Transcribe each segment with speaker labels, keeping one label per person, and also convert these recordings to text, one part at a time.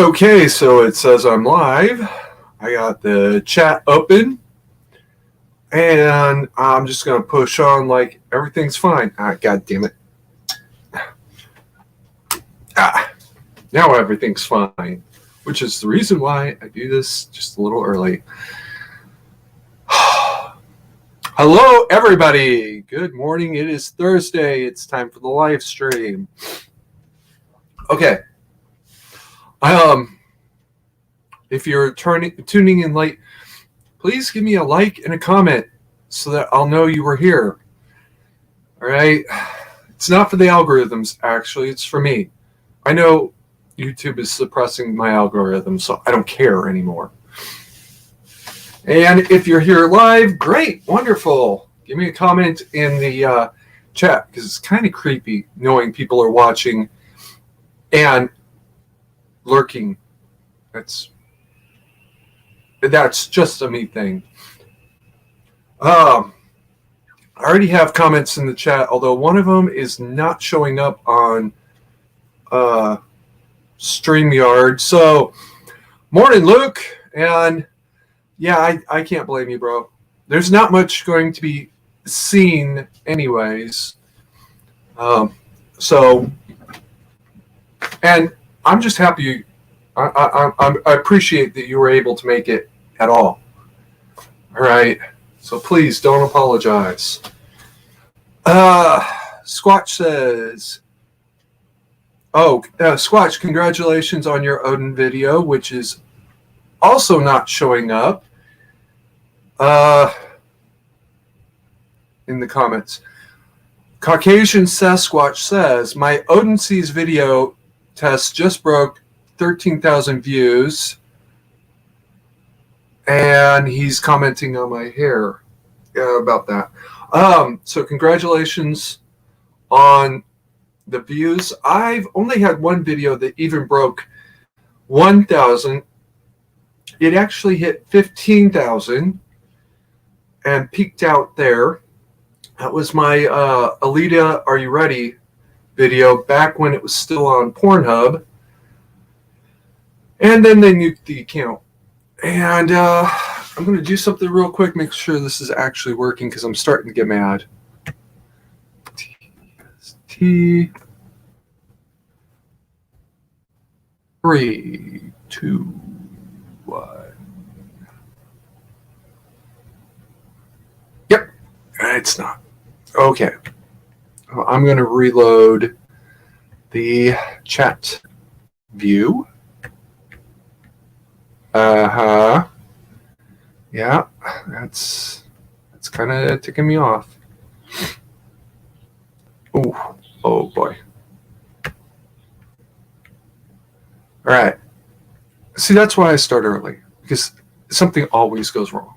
Speaker 1: Okay, so it says I'm live. I got the chat open, and I'm just going to push on like everything's fine. God damn it. Now everything's fine, which is the reason why I do this just a little early. Hello, everybody. Good morning. It is Thursday. It's time for the live stream. Okay. If you're tuning in late, please give me a like and a comment so that I'll know you were here. All right? It's not for the algorithms, actually. It's for me. I know YouTube is suppressing my algorithm, so I don't care anymore. And if you're here live, great, wonderful. Give me a comment in the chat, because it's kind of creepy knowing people are watching and lurking. That's just a me thing. I already have comments in the chat, although one of them is not showing up on StreamYard. So, morning, Luke. And yeah, I can't blame you, bro. There's not much going to be seen anyways. And I'm just happy. I appreciate that you were able to make it at all. All right. So please don't apologize. Squatch says, Squatch, congratulations on your Odin video, which is also not showing up in the comments. Caucasian Sasquatch says, my Odin Seas video test just broke 13,000 views, and he's commenting on my hair about that. So congratulations on the views. I've only had one video that even broke 1,000. It actually hit 15,000 and peaked out there. That was my Alita Are You Ready video back when it was still on Pornhub. And then they nuked the account. And I'm going to do something real quick, make sure this is actually working, because I'm starting to get mad. T 3, 2, 1. Yep, it's not. Okay. Well, I'm going to reload the chat view. Yeah, that's kind of ticking me off. Oh boy. All right. See, that's why I start early, because something always goes wrong.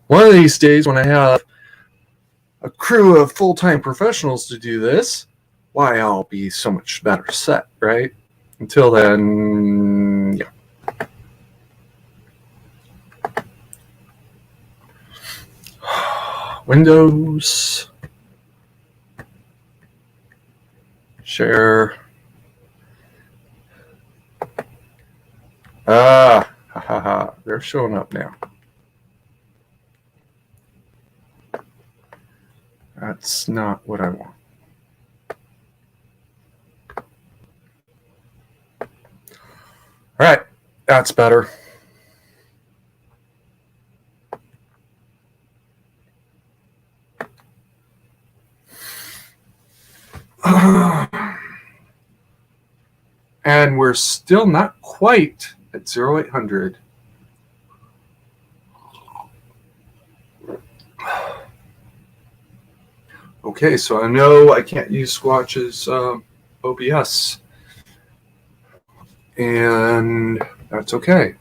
Speaker 1: One of these days, when I have a crew of full-time professionals to do this, why, I'll be so much better set, right? Until then, yeah. Windows. Share. They're showing up now. That's not what I want. All right, that's better. And we're still not quite at 0800. Okay, so I know I can't use Squatch's OBS. And that's okay.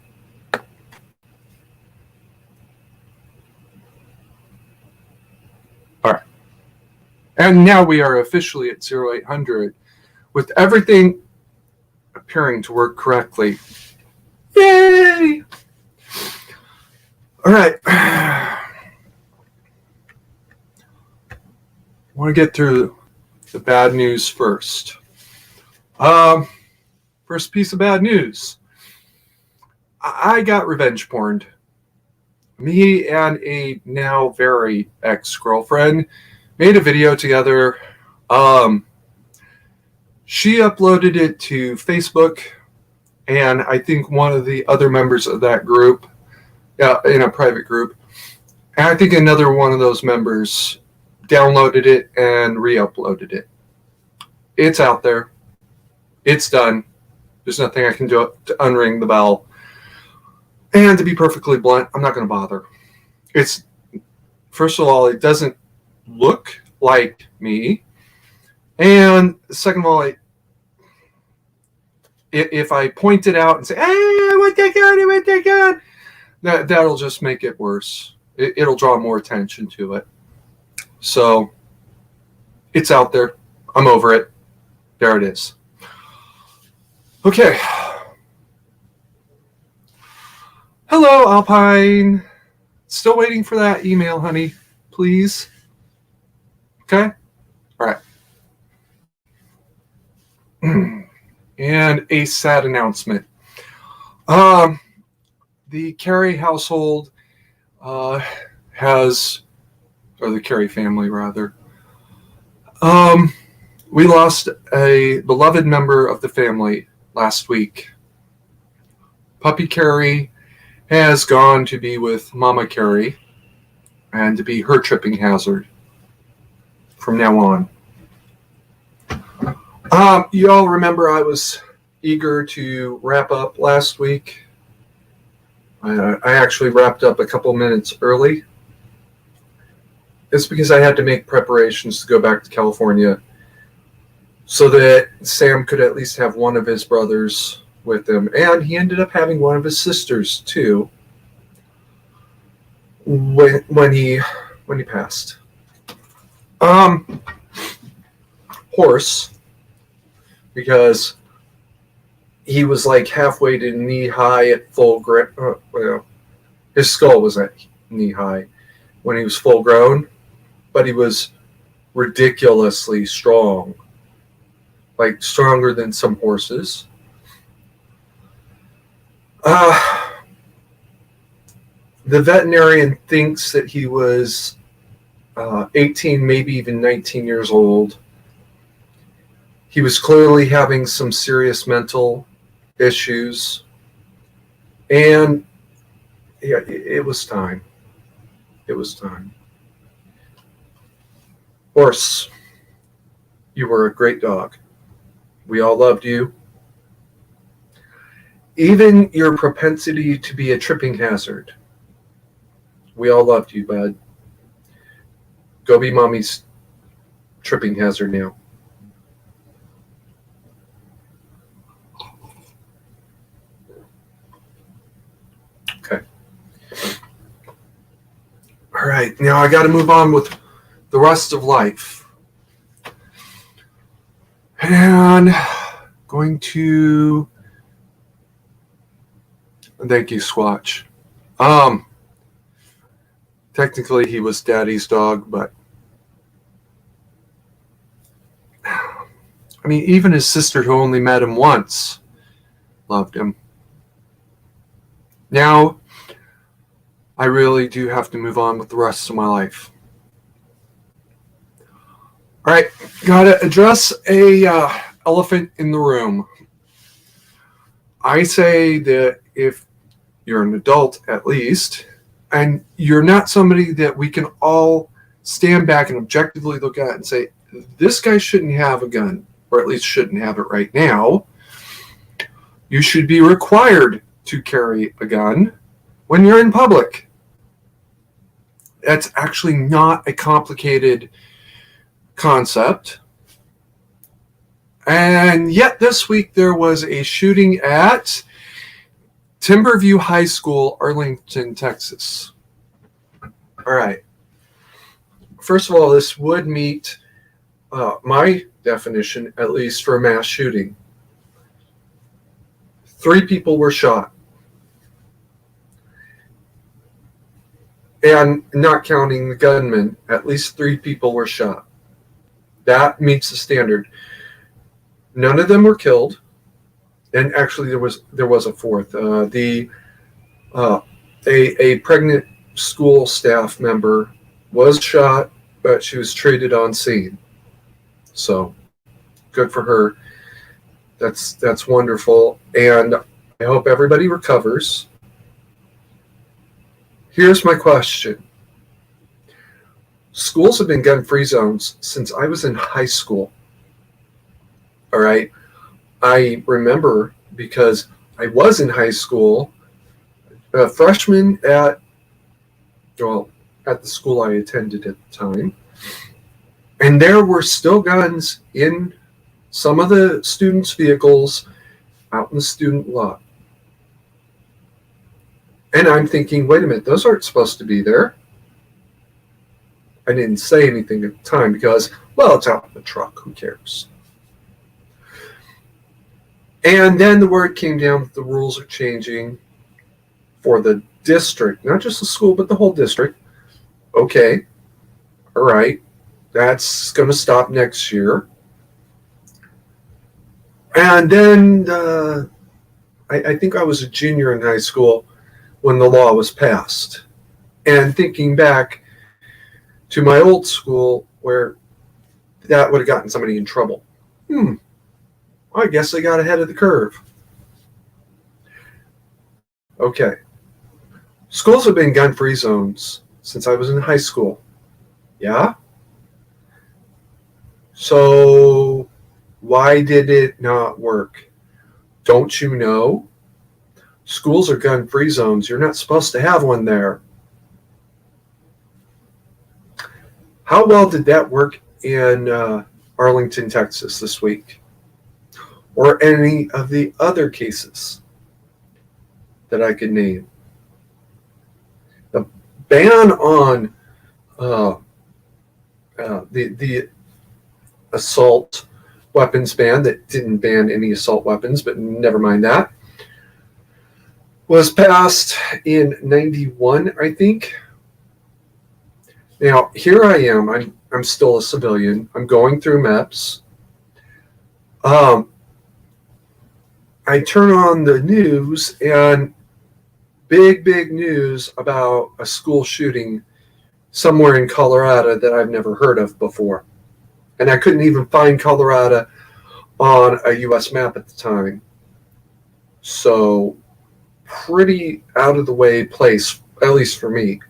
Speaker 1: All right. And now we are officially at 0800 with everything appearing to work correctly. Yay! All right. I want to get through the bad news first. First piece of bad news. I got revenge porned. Me and a now very ex-girlfriend made a video together. She uploaded it to Facebook, and I think one of the other members of that group, in a private group, and I think another one of those members downloaded it and re-uploaded it. It's out there. It's done. There's nothing I can do to unring the bell. And to be perfectly blunt, I'm not going to bother. It's, first of all, it doesn't look like me. And second of all, if I point it out and say, hey, I want that gun, that'll just make it worse. It'll draw more attention to it. So it's out there. I'm over it. There it is. Okay. Hello, Alpine. Still waiting for that email, honey. Please. Okay? All right. And a sad announcement. The Carey household has, or the Carey family rather, we lost a beloved member of the family last week. Puppy Carey has gone to be with Mama Carey and to be her tripping hazard from now on. You all remember I was eager to wrap up last week. I actually wrapped up a couple minutes early. It's because I had to make preparations to go back to California so that Sam could at least have one of his brothers with him. And he ended up having one of his sisters, too, when he passed. Horse, because he was like halfway to knee high at full grown. His skull was at knee high when he was full grown, but he was ridiculously strong, like stronger than some horses. The veterinarian thinks that he was 18, maybe even 19 years old. He was clearly having some serious mental issues. And yeah, it was time. It was time. Horse, you were a great dog. We all loved you. Even your propensity to be a tripping hazard. We all loved you, bud. Go be mommy's tripping hazard now. Okay. All right. Now I got to move on with the rest of life. And going to... Thank you, Squatch. Technically, he was Daddy's dog, but I mean, even his sister, who only met him once, loved him. Now, I really do have to move on with the rest of my life. All right, gotta address a elephant in the room. I say that if you're an adult, at least, and you're not somebody that we can all stand back and objectively look at and say, this guy shouldn't have a gun, or at least shouldn't have it right now, you should be required to carry a gun when you're in public. That's actually not a complicated concept. And yet this week there was a shooting at Timberview High School, Arlington, Texas. All right. First of all, this would meet my definition, at least, for a mass shooting. 3 people were shot. And not counting the gunman, at least 3 people were shot. That meets the standard. None of them were killed, and actually there was a fourth. Uh, a pregnant school staff member was shot, but she was treated on scene. So good for her. That's wonderful, and I hope everybody recovers. Here's my question. Schools have been gun-free zones since I was in high school. All right. I remember because I was in high school, a freshman at the school I attended at the time, and there were still guns in some of the students' vehicles out in the student lot. And I'm thinking, wait a minute, those aren't supposed to be there. I didn't say anything at the time because, well, it's out in the truck. Who cares? And then the word came down that the rules are changing for the district, not just the school, but the whole district. Okay, all right, that's going to stop next year. And then I think I was a junior in high school when the law was passed. And thinking back to my old school where that would have gotten somebody in trouble. I guess they got ahead of the curve. Okay. Schools have been gun-free zones since I was in high school. Yeah? So why did it not work? Don't you know? Schools are gun-free zones. You're not supposed to have one there. How well did that work in Arlington, Texas this week? Or any of the other cases that I could name? The ban on the assault weapons ban that didn't ban any assault weapons, but never mind that, was passed in 91, I think. Now, here I am. I'm still a civilian. I'm going through MEPS. I turn on the news and big news about a school shooting somewhere in Colorado that I've never heard of before. And I couldn't even find Colorado on a U.S. map at the time. So, pretty out of the way place, at least for me.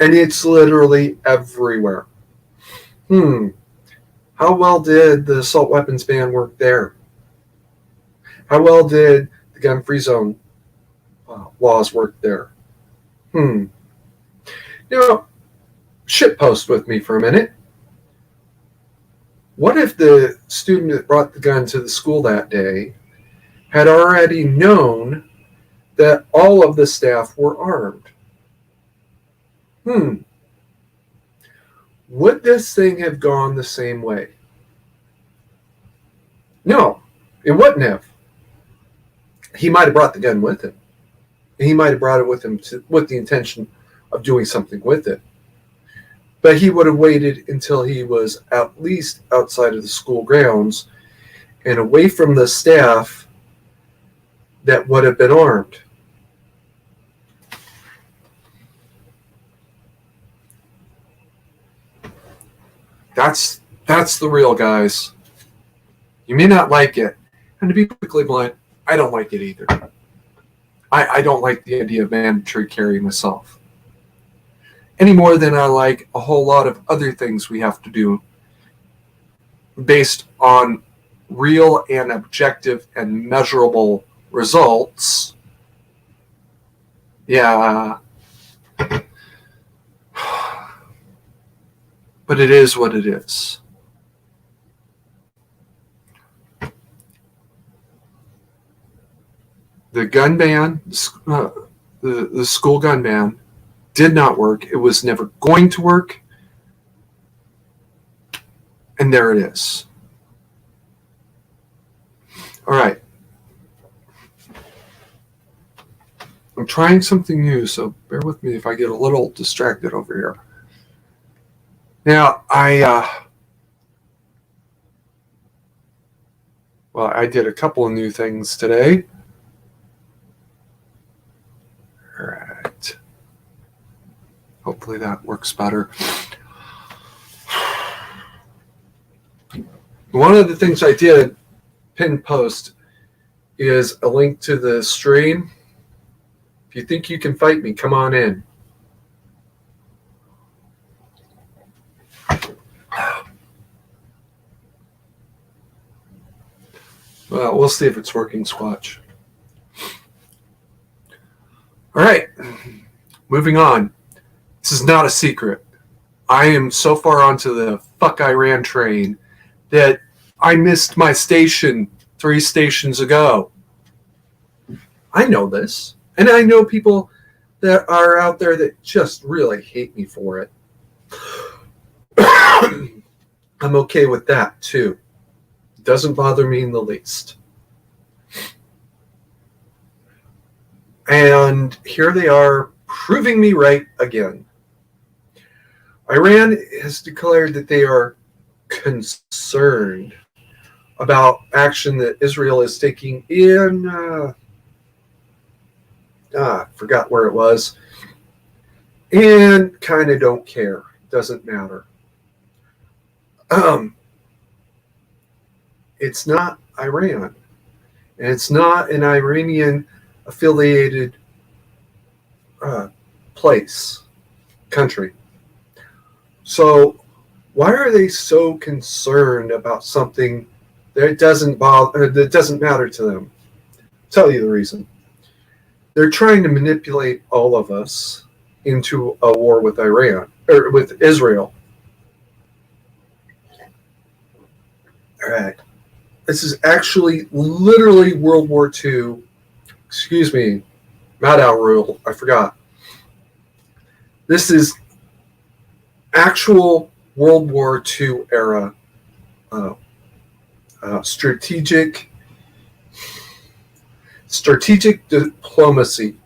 Speaker 1: And it's literally everywhere. How well did the assault weapons ban work there? How well did the gun-free zone laws work there? Now, shitpost with me for a minute. What if the student that brought the gun to the school that day had already known that all of the staff were armed? Would this thing have gone the same way? No, it wouldn't have. He might have brought the gun with him. He might have brought it with him with the intention of doing something with it. But he would have waited until he was at least outside of the school grounds and away from the staff that would have been armed. That's the real, guys. You may not like it. And to be quickly blunt, I don't like it either. I don't like the idea of mandatory carry myself. Any more than I like a whole lot of other things we have to do based on real and objective and measurable results. Yeah. But it is what it is. The gun ban, the school gun ban, did not work. It was never going to work. And there it is. All right. I'm trying something new, so bear with me if I get a little distracted over here. Now, I Well, I did a couple of new things today. All right. Hopefully that works better. One of the things I did, pin post, is a link to the stream. If you think you can fight me, come on in. Well, we'll see if it's working, Squatch. All right, moving on. This is not a secret. I am so far onto the fuck Iran train that I missed my station 3 stations ago. I know this. And I know people that are out there that just really hate me for it. I'm okay with that, too. It doesn't bother me in the least. And here they are, proving me right again. Iran has declared that they are concerned about action that Israel is taking in, forgot where it was, and kind of don't care. Doesn't matter. It's not Iran, and it's not an Iranian-affiliated country. So why are they so concerned about something that doesn't matter to them? I'll tell you the reason. They're trying to manipulate all of us into a war with Iran or with Israel. All right. This is actually literally World War II. Excuse me, Maddow rule. I forgot. This is actual World War II era strategic diplomacy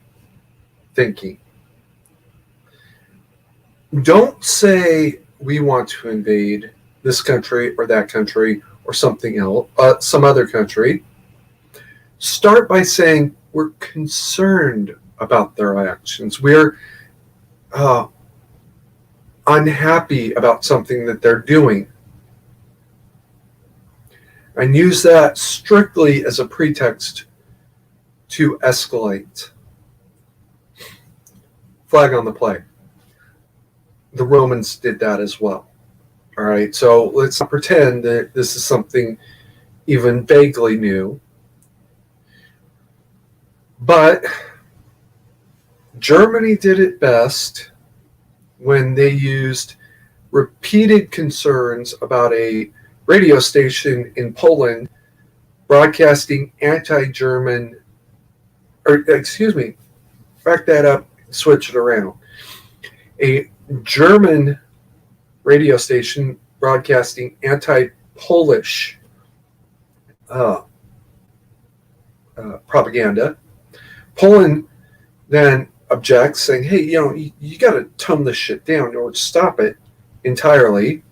Speaker 1: thinking. Don't say we want to invade this country or that country or something else, some other country. Start by saying we're concerned about their actions. We're unhappy about something that they're doing. And use that strictly as a pretext to escalate. Flag on the play. The Romans did that as well. All right, so let's not pretend that this is something even vaguely new. But Germany did it best when they used repeated concerns about a radio station in Poland broadcasting anti-German, back that up, switch it around. A German radio station broadcasting anti-Polish propaganda. Poland then objects, saying, hey, you got to tone this shit down or stop it entirely.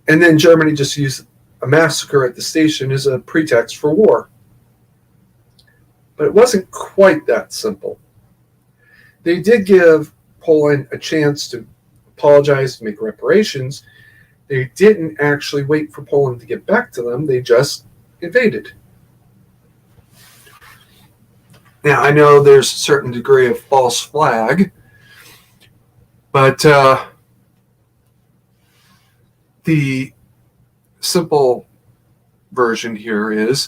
Speaker 1: And then Germany just used a massacre at the station as a pretext for war. But it wasn't quite that simple. They did give Poland a chance to apologize, to make reparations. They didn't actually wait for Poland to get back to them. They just invaded. Now, I know there's a certain degree of false flag, but the simple version here is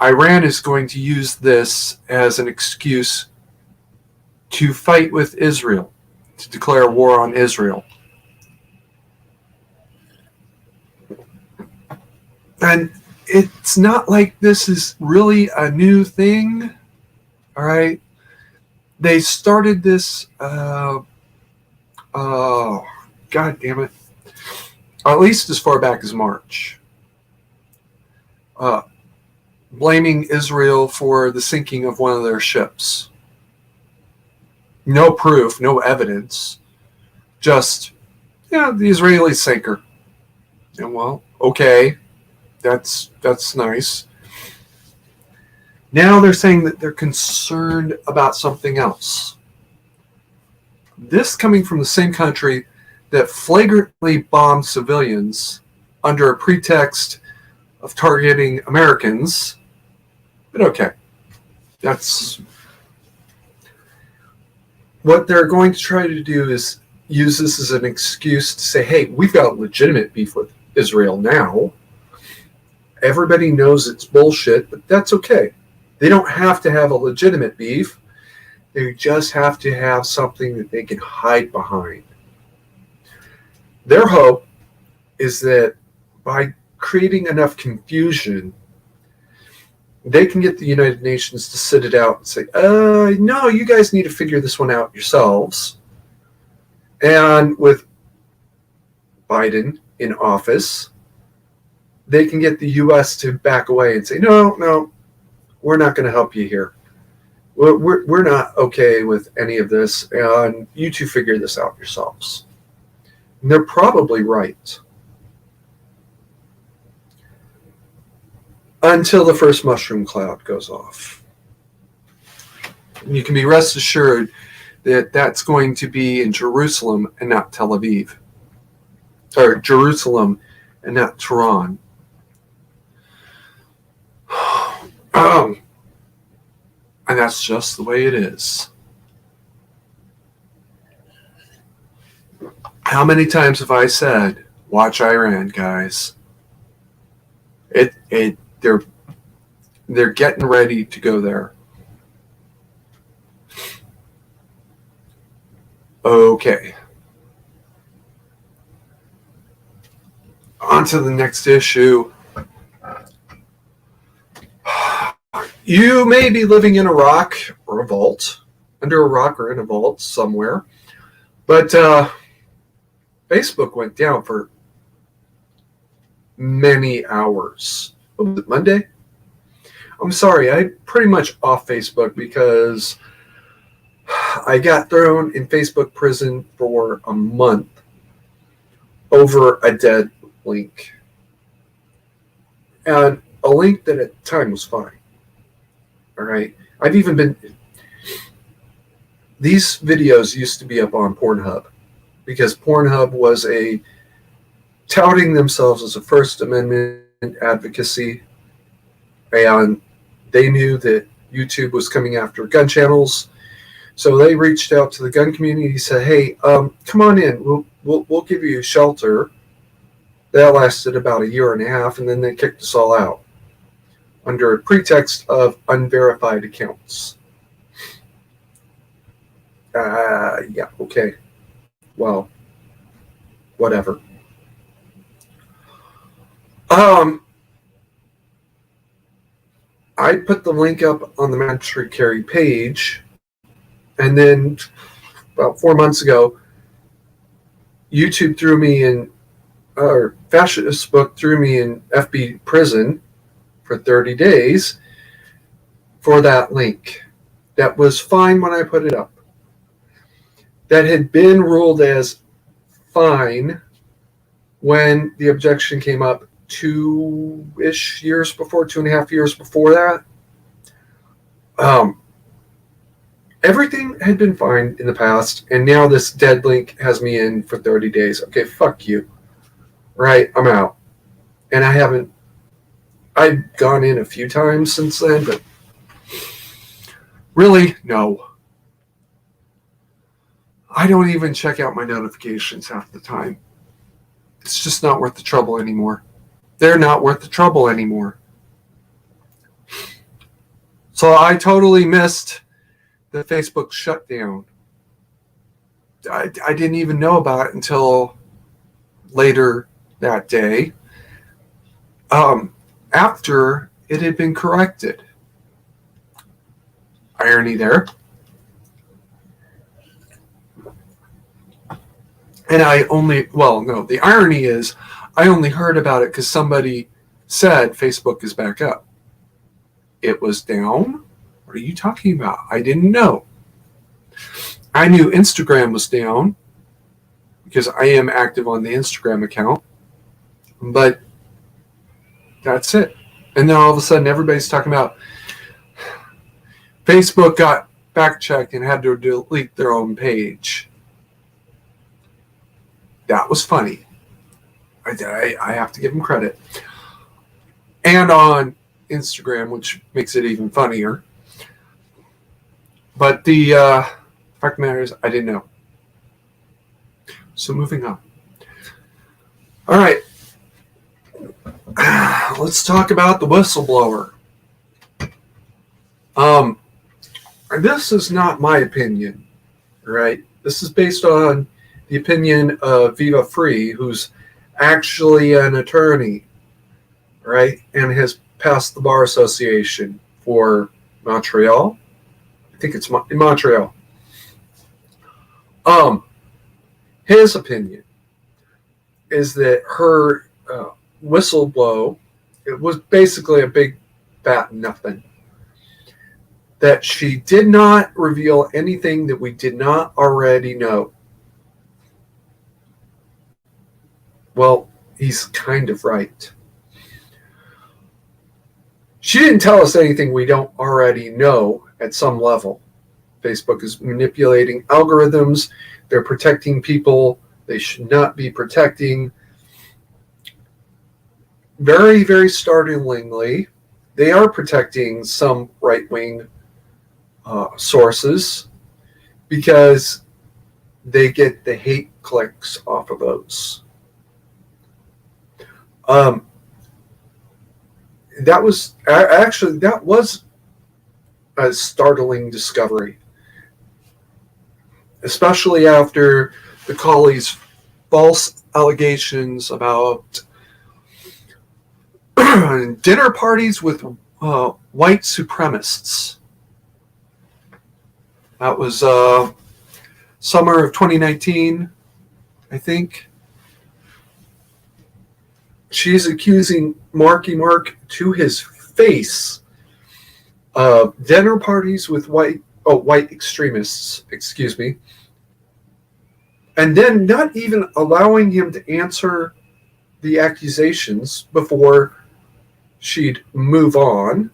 Speaker 1: Iran is going to use this as an excuse to fight with Israel, to declare war on Israel. And it's not like this is really a new thing, all right? They started this, God damn it, at least as far back as March, blaming Israel for the sinking of one of their ships. No proof, no evidence, just, the Israeli sinker. And well, okay, That's nice. Now they're saying that they're concerned about something else. This coming from the same country that flagrantly bombed civilians under a pretext of targeting Americans. But okay, that's what they're going to try to do, is use this as an excuse to say, hey, we've got legitimate beef with Israel now. Everybody knows it's bullshit, but that's okay. They don't have to have a legitimate beef. They just have to have something that they can hide behind. Their hope is that by creating enough confusion, they can get the United Nations to sit it out and say, no, you guys need to figure this one out yourselves. And with Biden in office, they can get the U.S. to back away and say, no, we're not going to help you here. We're not okay with any of this, and you two figure this out yourselves. And they're probably right. Until the first mushroom cloud goes off. And you can be rest assured that that's going to be in Jerusalem and not Tel Aviv. Or Jerusalem and not Tehran. And that's just the way it is. How many times have I said, watch Iran, guys? They're getting ready to go there. Okay. On to the next issue. You may be living in a rock or a vault, under a rock or in a vault somewhere, but Facebook went down for many hours. What was it, Monday? I'm sorry, I'm pretty much off Facebook because I got thrown in Facebook prison for a month over a dead link. And a link that at the time was fine. All right. I've even been. These videos used to be up on Pornhub because Pornhub was touting themselves as a First Amendment advocacy, and they knew that YouTube was coming after gun channels, so they reached out to the gun community. Said, "Hey, come on in. We'll give you shelter." That lasted about a year and a half, and then they kicked us all out under a pretext of unverified accounts. Yeah, okay. Well, whatever. I put the link up on the Mandatory Carry page, and then about 4 months ago, YouTube threw me in, or Fascist Book threw me in FB prison for 30 days for that link. That was fine when I put it up. That had been ruled as fine when the objection came up 2-ish years before, 2.5 years before that. Everything had been fine in the past, and now this dead link has me in for 30 days. Okay, fuck you. Right, I'm out. And I've gone in a few times since then, but really, no. I don't even check out my notifications half the time. It's just not worth the trouble anymore. They're not worth the trouble anymore. So I totally missed the Facebook shutdown. I didn't even know about it until later that day, after it had been corrected. Irony there. And the irony is I only heard about it because somebody said Facebook is back up. It was down? What are you talking about? I didn't know. I knew Instagram was down because I am active on the Instagram account. But That's it. And then all of a sudden, everybody's talking about Facebook got fact-checked and had to delete their own page. That was funny. I have to give them credit. And on Instagram, which makes it even funnier. But the fact of the matter is, I didn't know. So moving on. All right. Let's talk about the whistleblower. This is not my opinion, right? This is based on the opinion of Viva Free, who's actually an attorney, right? And has passed the Bar Association for Montreal. I think it's in Montreal. His opinion is that her whistleblow, it was basically a big fat nothing. That she did not reveal anything that we did not already know. Well, he's kind of right. She didn't tell us anything we don't already know at some level. Facebook is manipulating algorithms. They're protecting people they should not be protecting. Very, very startlingly, they are protecting some right-wing sources because they get the hate clicks off of those. That was a startling discovery, especially after the Colley's false allegations about dinner parties with white supremacists. That was summer of 2019, I think. She's accusing Marky Mark to his face of dinner parties with white extremists, excuse me, and then not even allowing him to answer the accusations before she'd move on.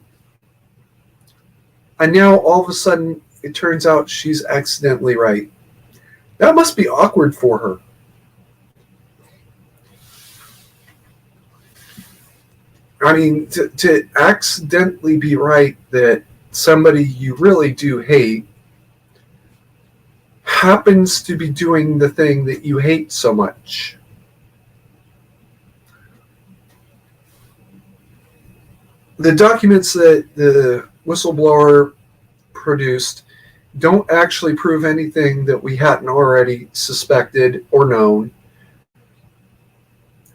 Speaker 1: And now all of a sudden it turns out she's accidentally right. That must be awkward for her. I mean, to accidentally be right that somebody you really do hate happens to be doing the thing that you hate so much. The documents that the whistleblower produced don't actually prove anything that we hadn't already suspected or known.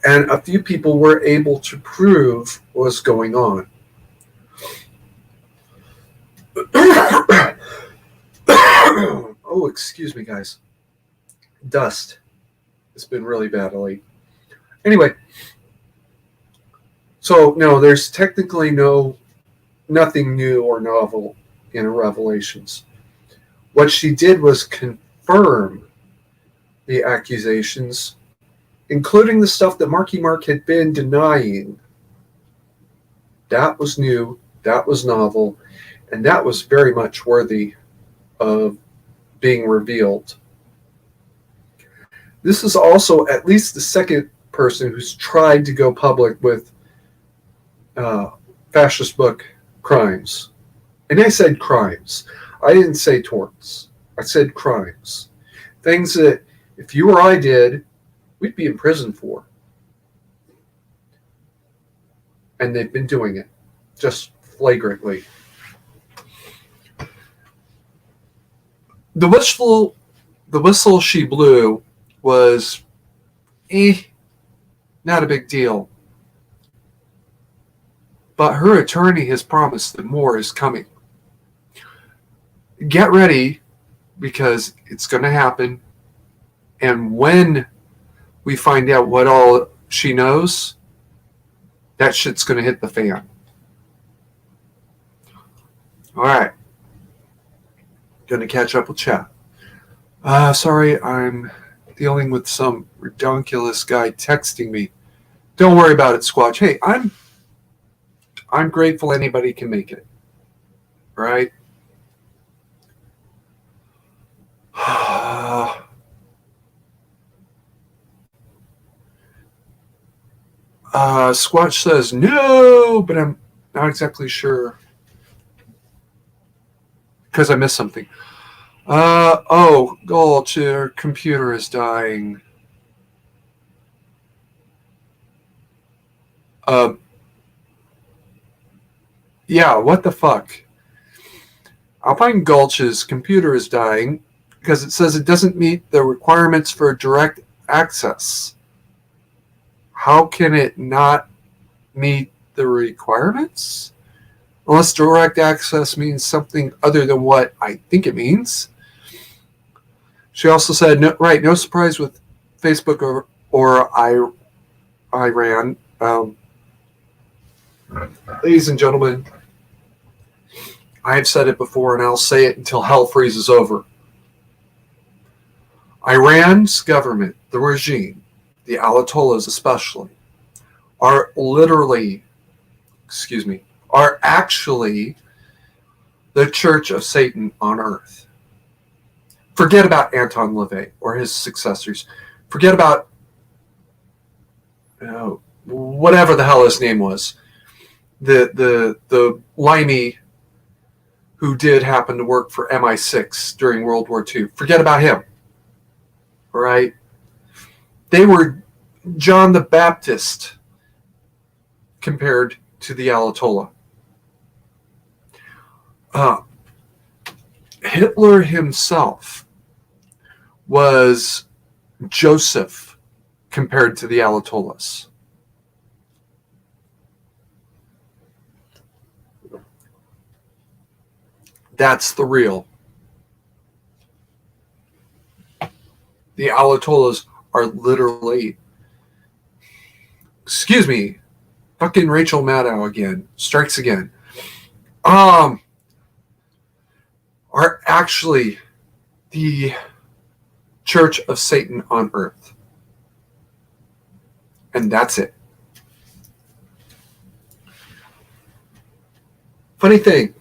Speaker 1: And a few people were able to prove what's going on. Oh, excuse me, guys. Dust. It's been really bad lately. Anyway, so no, there's technically nothing new or novel in her revelations. What she did was confirm the accusations, including the stuff that Marky Mark had been denying. That was new, that was novel, and that was very much worthy of being revealed. This is also at least the second person who's tried to go public with fascist book crimes. And I said crimes. I didn't say torts. I said crimes. Things that if you or I did, we'd be in prison for. And they've been doing it just flagrantly. The whistle she blew was not a big deal. But her attorney has promised that more is coming. Get ready, because it's going to happen. And when we find out what all she knows, that shit's going to hit the fan. All right. Going to catch up with chat. Sorry, I'm dealing with some redonkulous guy texting me. Don't worry about it, Squatch. Hey, I'm I'm grateful anybody can make it. Right? Squatch says no, but I'm not exactly sure because I missed something. Gulch, your computer is dying. Yeah, what the fuck? Alpine Gulch's computer is dying because it says it doesn't meet the requirements for direct access. How can it not meet the requirements? Unless direct access means something other than what I think it means. She also said, no surprise with Facebook or Iran. Ladies and gentlemen, I've said it before and I'll say it until hell freezes over. Iran's government, the regime, the Ayatollahs especially, are actually the Church of Satan on earth. Forget about Anton LaVey or his successors. Forget about whatever the hell his name was. The limey who did happen to work for MI6 during World War II. Forget about him. Right? They were John the Baptist compared to the Ayatollah. Hitler himself was Joseph compared to the Ayatollahs. That's the real. The Ayatollahs are literally, fucking Rachel Maddow again, strikes again, are actually the Church of Satan on earth. And that's it. Funny thing,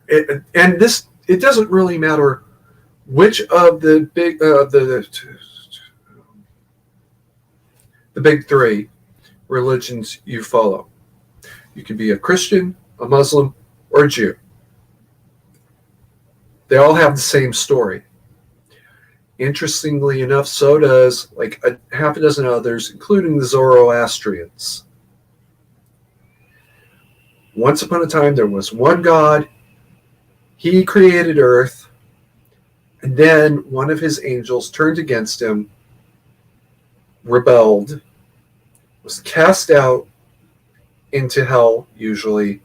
Speaker 1: it doesn't really matter which of the big three religions you follow. You can be a Christian, a Muslim, or a Jew. They all have the same story. Interestingly enough, so does like a half a dozen others, including the Zoroastrians. Once upon a time, there was one God. He created earth, and then one of his angels turned against him, rebelled, was cast out into hell, usually.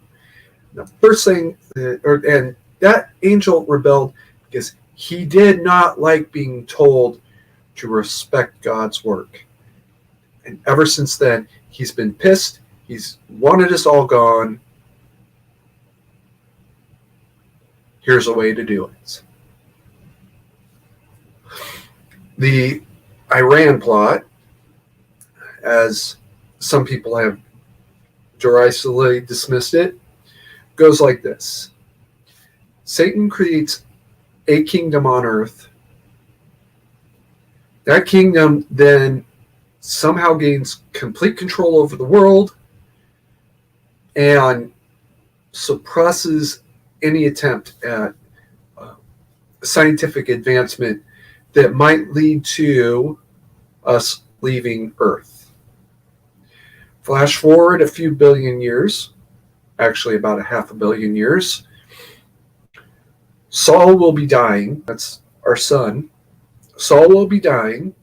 Speaker 1: The first thing, and that angel rebelled because he did not like being told to respect God's work. And ever since then, he's been pissed. He's wanted us all gone. Here's a way to do it. The Iran plot, as some people have derisively dismissed it, goes like this. Satan creates a kingdom on earth. That kingdom then somehow gains complete control over the world and suppresses any attempt at scientific advancement that might lead to us leaving Earth. Flash forward a few billion years, actually about a half a billion years. Saul will be dying. That's our son. Saul will be dying.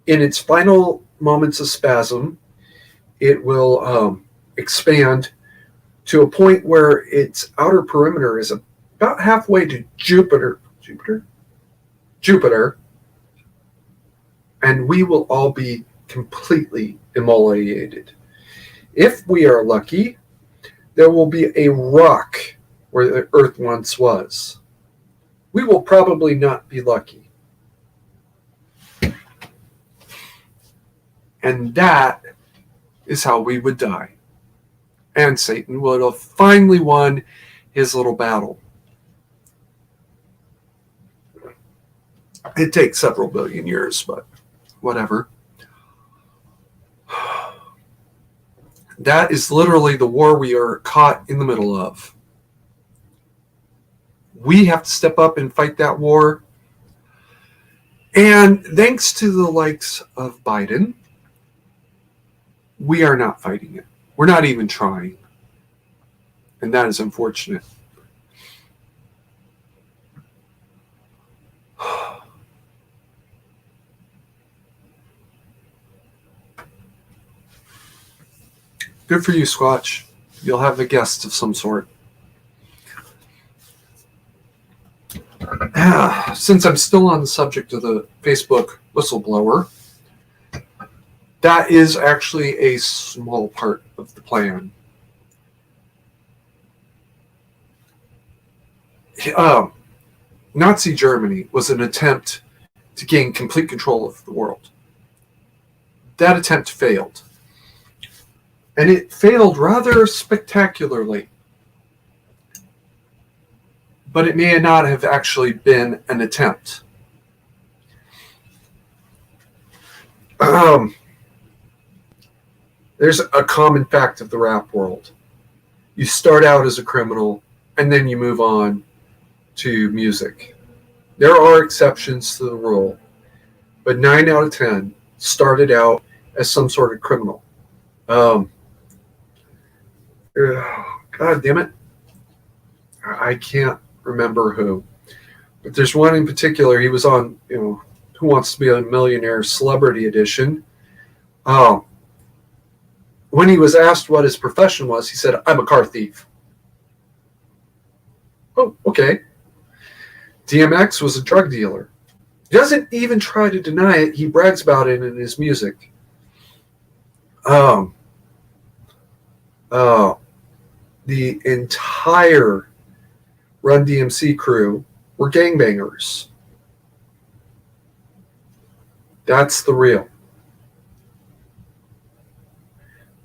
Speaker 1: In its final moments of spasm, it will expand to a point where its outer perimeter is about halfway to Jupiter, and we will all be completely immolated. If we are lucky, there will be a rock where the Earth once was. We will probably not be lucky. And that is how we would die. and Satan would have finally won his little battle. It takes several billion years, but whatever. That is literally the war we are caught in the middle of. We have to step up and fight that war. And thanks to the likes of Biden, we are not fighting it. We're not even trying. And that is unfortunate. Good for you, Squatch. You'll have a guest of some sort. Since I'm still on the subject of the Facebook whistleblower, that is actually a small part of the plan. Nazi Germany was an attempt to gain complete control of the world. That attempt failed. And it failed rather spectacularly. But it may not have actually been an attempt. There's a common fact of the rap world. You start out as a criminal, and then you move on to music. There are exceptions to the rule, but 9 out of 10 started out as some sort of criminal. God damn it. I can't remember who. But there's one in particular. He was on, Who Wants to Be a Millionaire Celebrity Edition. When he was asked what his profession was, he said, "I'm a car thief." Oh, okay. DMX was a drug dealer. He doesn't even try to deny it. He brags about it in his music. The entire Run DMC crew were gangbangers. That's the real.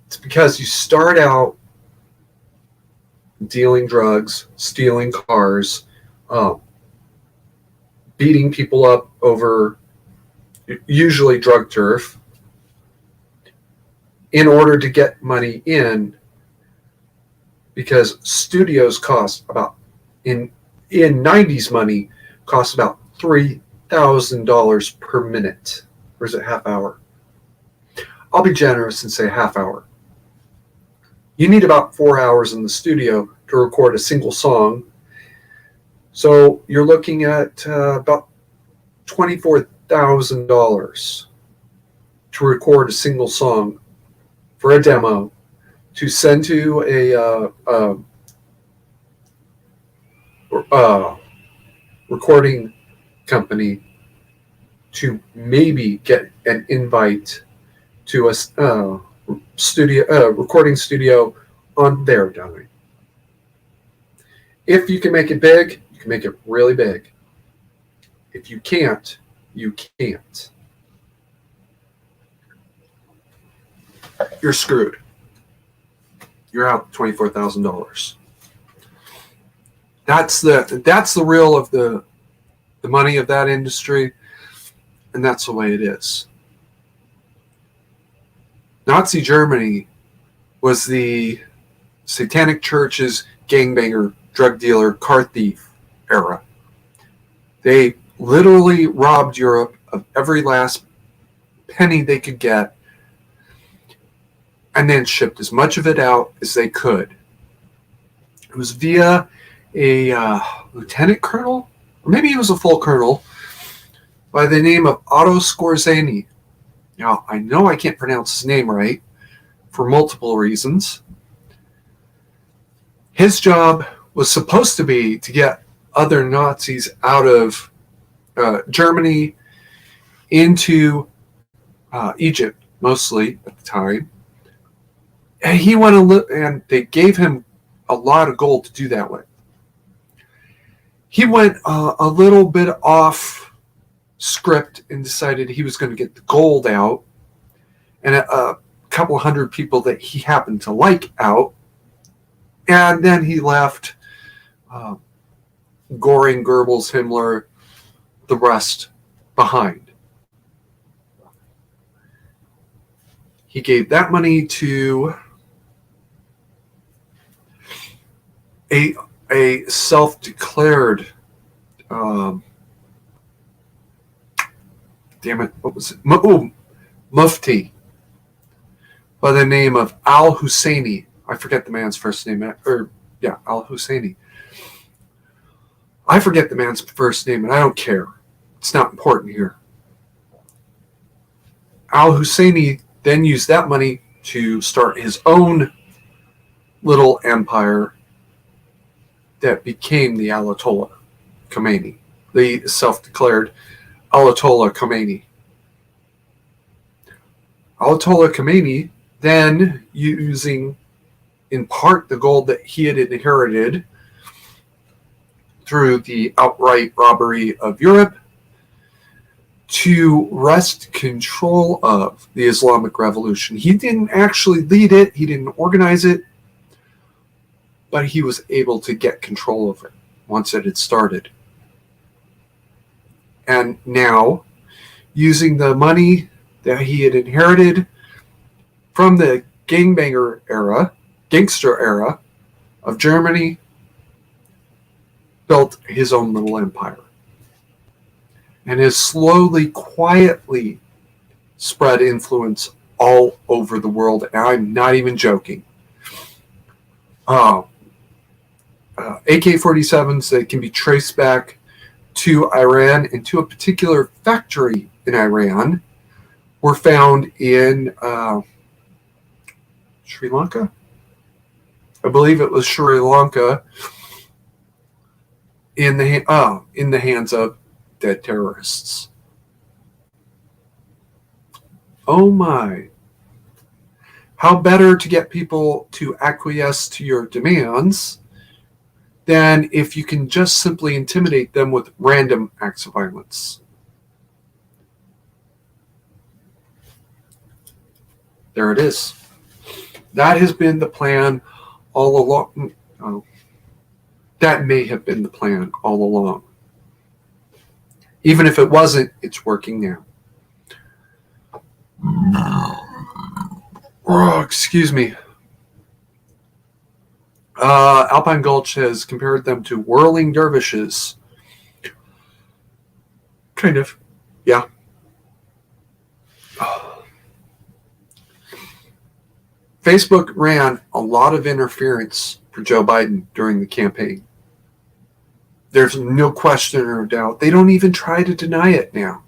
Speaker 1: It's because you start out dealing drugs, stealing cars, beating people up over usually drug turf in order to get money in, because studios cost about, in 90s money, cost about $3,000 per minute. Or is it half hour? I'll be generous and say half hour. You need about 4 hours in the studio to record a single song. So you're looking at about $24,000 to record a single song for a demo, to send to a recording company, to maybe get an invite to a recording studio on their dime. If you can make it big, you can make it really big. If you can't, you can't. You're screwed. You're out $24,000. That's the real of the money of that industry, and that's the way it is. Nazi Germany was the Satanic Church's gangbanger, drug dealer, car thief era. They literally robbed Europe of every last penny they could get, and then shipped as much of it out as they could. It was via a lieutenant colonel, or maybe he was a full colonel, by the name of Otto Skorzeny. Now, I know I can't pronounce his name right for multiple reasons. His job was supposed to be to get other Nazis out of Germany into Egypt, mostly at the time. And he went and they gave him a lot of gold to do that with. He went a little bit off script and decided he was going to get the gold out and a couple hundred people that he happened to like out. And then he left Goring, Goebbels, Himmler, the rest behind. He gave that money to a self-declared what was it? Mufti by the name of al-Husseini. I forget the man's first name. Al-Husseini. I forget the man's first name, and I don't care. It's not important here. Al-Husseini then used that money to start his own little empire that became the Ayatollah Khomeini, the self-declared Ayatollah Khomeini. Ayatollah Khomeini then, using in part the gold that he had inherited through the outright robbery of Europe, to wrest control of the Islamic Revolution. He didn't actually lead it, he didn't organize it, but he was able to get control of it once it had started. And now, using the money that he had inherited from the gangster era of Germany, built his own little empire. And has slowly, quietly spread influence all over the world. And I'm not even joking. AK-47s that can be traced back to Iran and to a particular factory in Iran were found in Sri Lanka. I believe it was Sri Lanka, in the hands of dead terrorists. Oh my. How better to get people to acquiesce to your demands than if you can just simply intimidate them with random acts of violence. There it is. That has been the plan all along. That may have been the plan all along. Even if it wasn't, it's working now. Oh, excuse me. Alpine Gulch has compared them to whirling dervishes. Kind of, yeah. Facebook ran a lot of interference for Joe Biden during the campaign. There's no question or doubt. They don't even try to deny it now.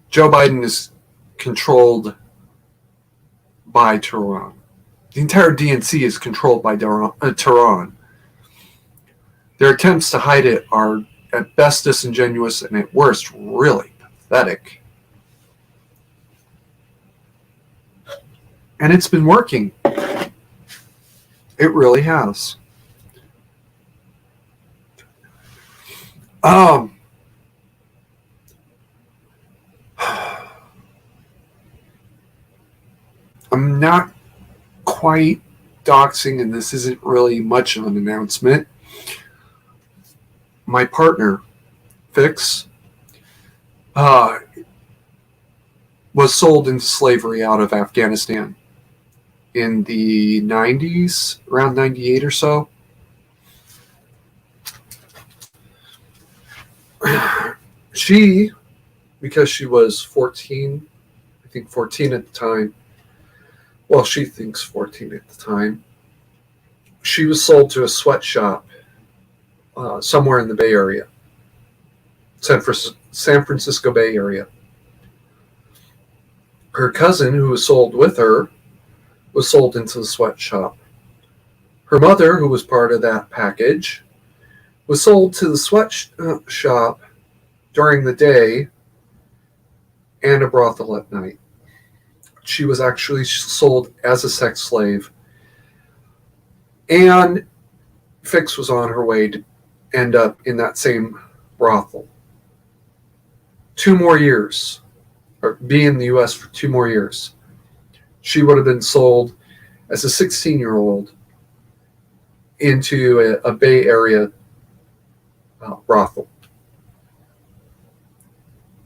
Speaker 1: Joe Biden is controlled by Tehran. The entire DNC is controlled by Tehran. Their attempts to hide it are at best disingenuous and at worst really pathetic. And it's been working. It really has. I'm not quite doxing, and this isn't really much of an announcement. My partner, Fix, was sold into slavery out of Afghanistan in the 90s, around 98 or so. She, because she was 14, I think 14 at the time, well, she thinks 14 at the time, she was sold to a sweatshop somewhere in the Bay Area, San Francisco Bay Area. Her cousin, who was sold with her, was sold into the sweatshop. Her mother, who was part of that package, was sold to the sweatshop during the day and a brothel at night. She was actually sold as a sex slave. And Fix was on her way to end up in that same brothel. 2 more years, or be in the U.S. for 2 more years. she would have been sold as a 16-year-old into a Bay Area brothel.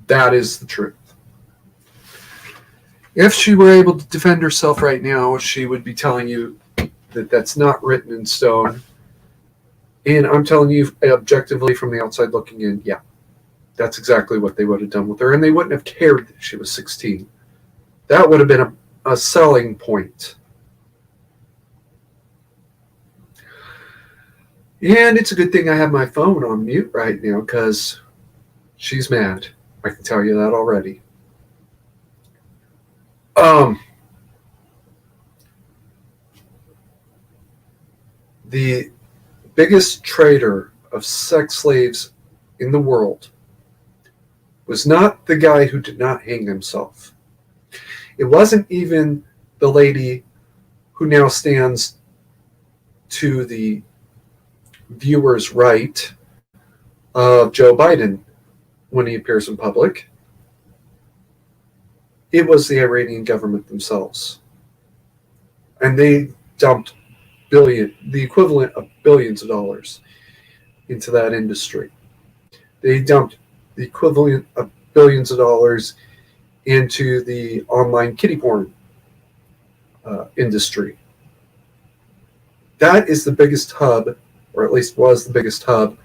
Speaker 1: That is the truth. If she were able to defend herself right now, she would be telling you that that's not written in stone. And I'm telling you objectively from the outside looking in, yeah, that's exactly what they would have done with her. And they wouldn't have cared that she was 16. That would have been a selling point. And it's a good thing I have my phone on mute right now because she's mad. I can tell you that already. The biggest trader of sex slaves in the world was not the guy who did not hang himself. It wasn't even the lady who now stands to the viewer's right of Joe Biden when he appears in public. It was the Iranian government themselves. And they dumped the equivalent of billions of dollars into that industry. They dumped the equivalent of billions of dollars into the online kiddie porn industry. That is the biggest hub, or at least was the biggest hub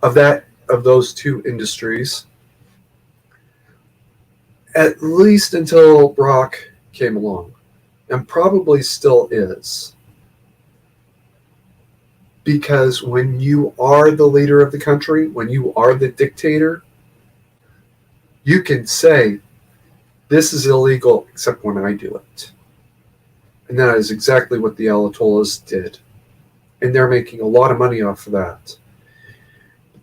Speaker 1: of those two industries, at least until Brock came along, and probably still is. Because when you are the leader of the country, when you are the dictator, you can say, this is illegal except when I do it. And that is exactly what the Ayatollahs did. And they're making a lot of money off of that.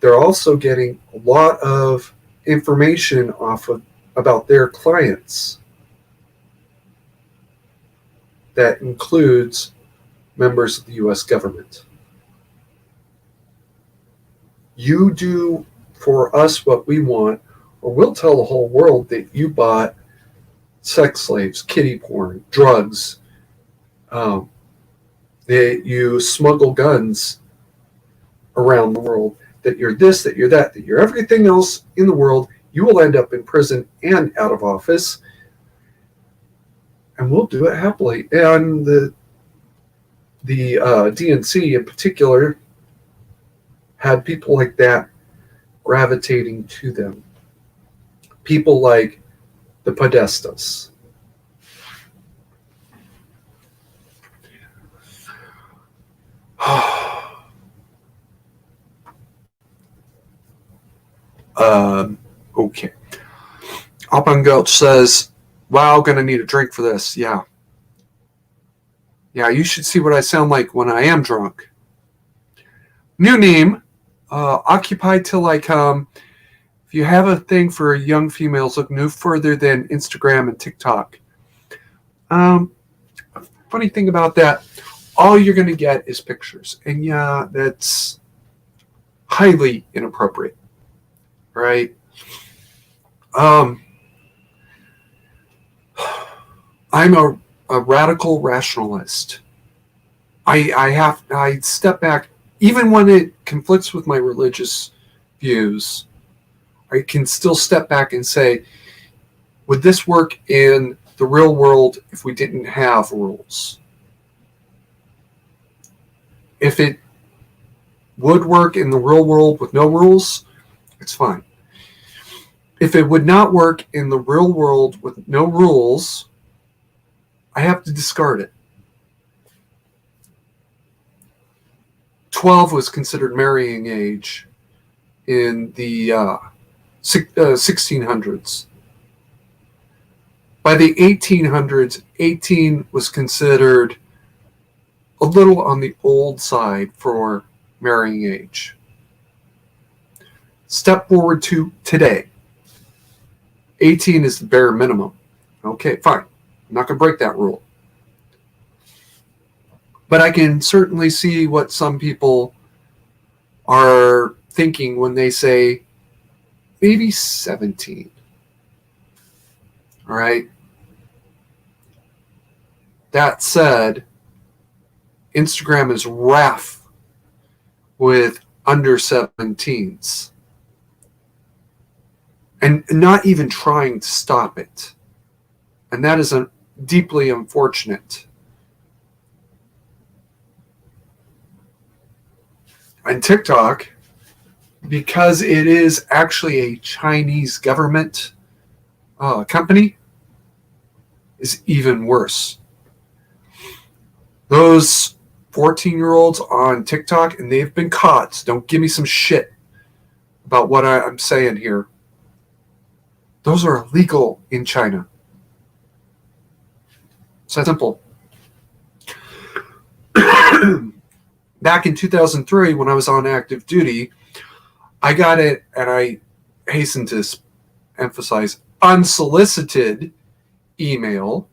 Speaker 1: They're also getting a lot of information about their clients. That includes members of the U.S. government. You do for us what we want, or we'll tell the whole world that you bought sex slaves, kiddie porn, drugs, that you smuggle guns around the world, that you're this, that you're that you're everything else in the world. You will end up in prison and out of office, and we'll do it happily. And the DNC in particular had people like that gravitating to them. People like the Podestas. Okay. Opengelt says, wow, gonna need a drink for this. Yeah. Yeah, you should see what I sound like when I am drunk. New name, Occupied Till I Come. If you have a thing for young females, look no further than Instagram and TikTok. Funny thing about that, all you're going to get is pictures. And yeah, that's highly inappropriate, right? I'm a radical rationalist. I step back, even when it conflicts with my religious views. I can still step back and say, would this work in the real world if we didn't have rules? If it would work in the real world with no rules, it's fine. If it would not work in the real world with no rules, I have to discard it. 12 was considered marrying age in the 1600s. By the 1800s, 18 was considered a little on the old side for marrying age. Step forward to today. 18 is the bare minimum. Okay, fine. I'm not going to break that rule. But I can certainly see what some people are thinking when they say maybe 17. All right. That said, Instagram is rife with under 17s and not even trying to stop it. And that is deeply unfortunate. And TikTok, because it is actually a Chinese government company, is even worse. Those 14-year-olds on TikTok, and they've been caught. So don't give me some shit about what I'm saying here. Those are illegal in China. It's that simple. Back in 2003, when I was on active duty, I got it, and I hasten to emphasize, unsolicited email.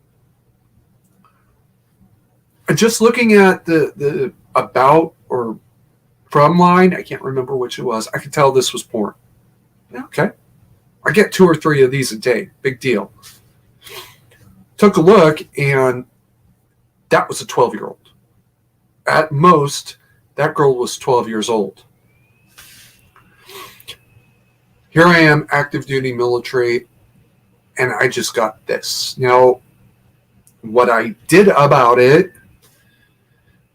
Speaker 1: Just looking at the about or from line, I can't remember which it was. I could tell this was porn. Okay. I get 2 or 3 of these a day. Big deal. Took a look, and that was a 12-year-old. At most, that girl was 12 years old. Here I am, active duty military, and I just got this. Now, what I did about it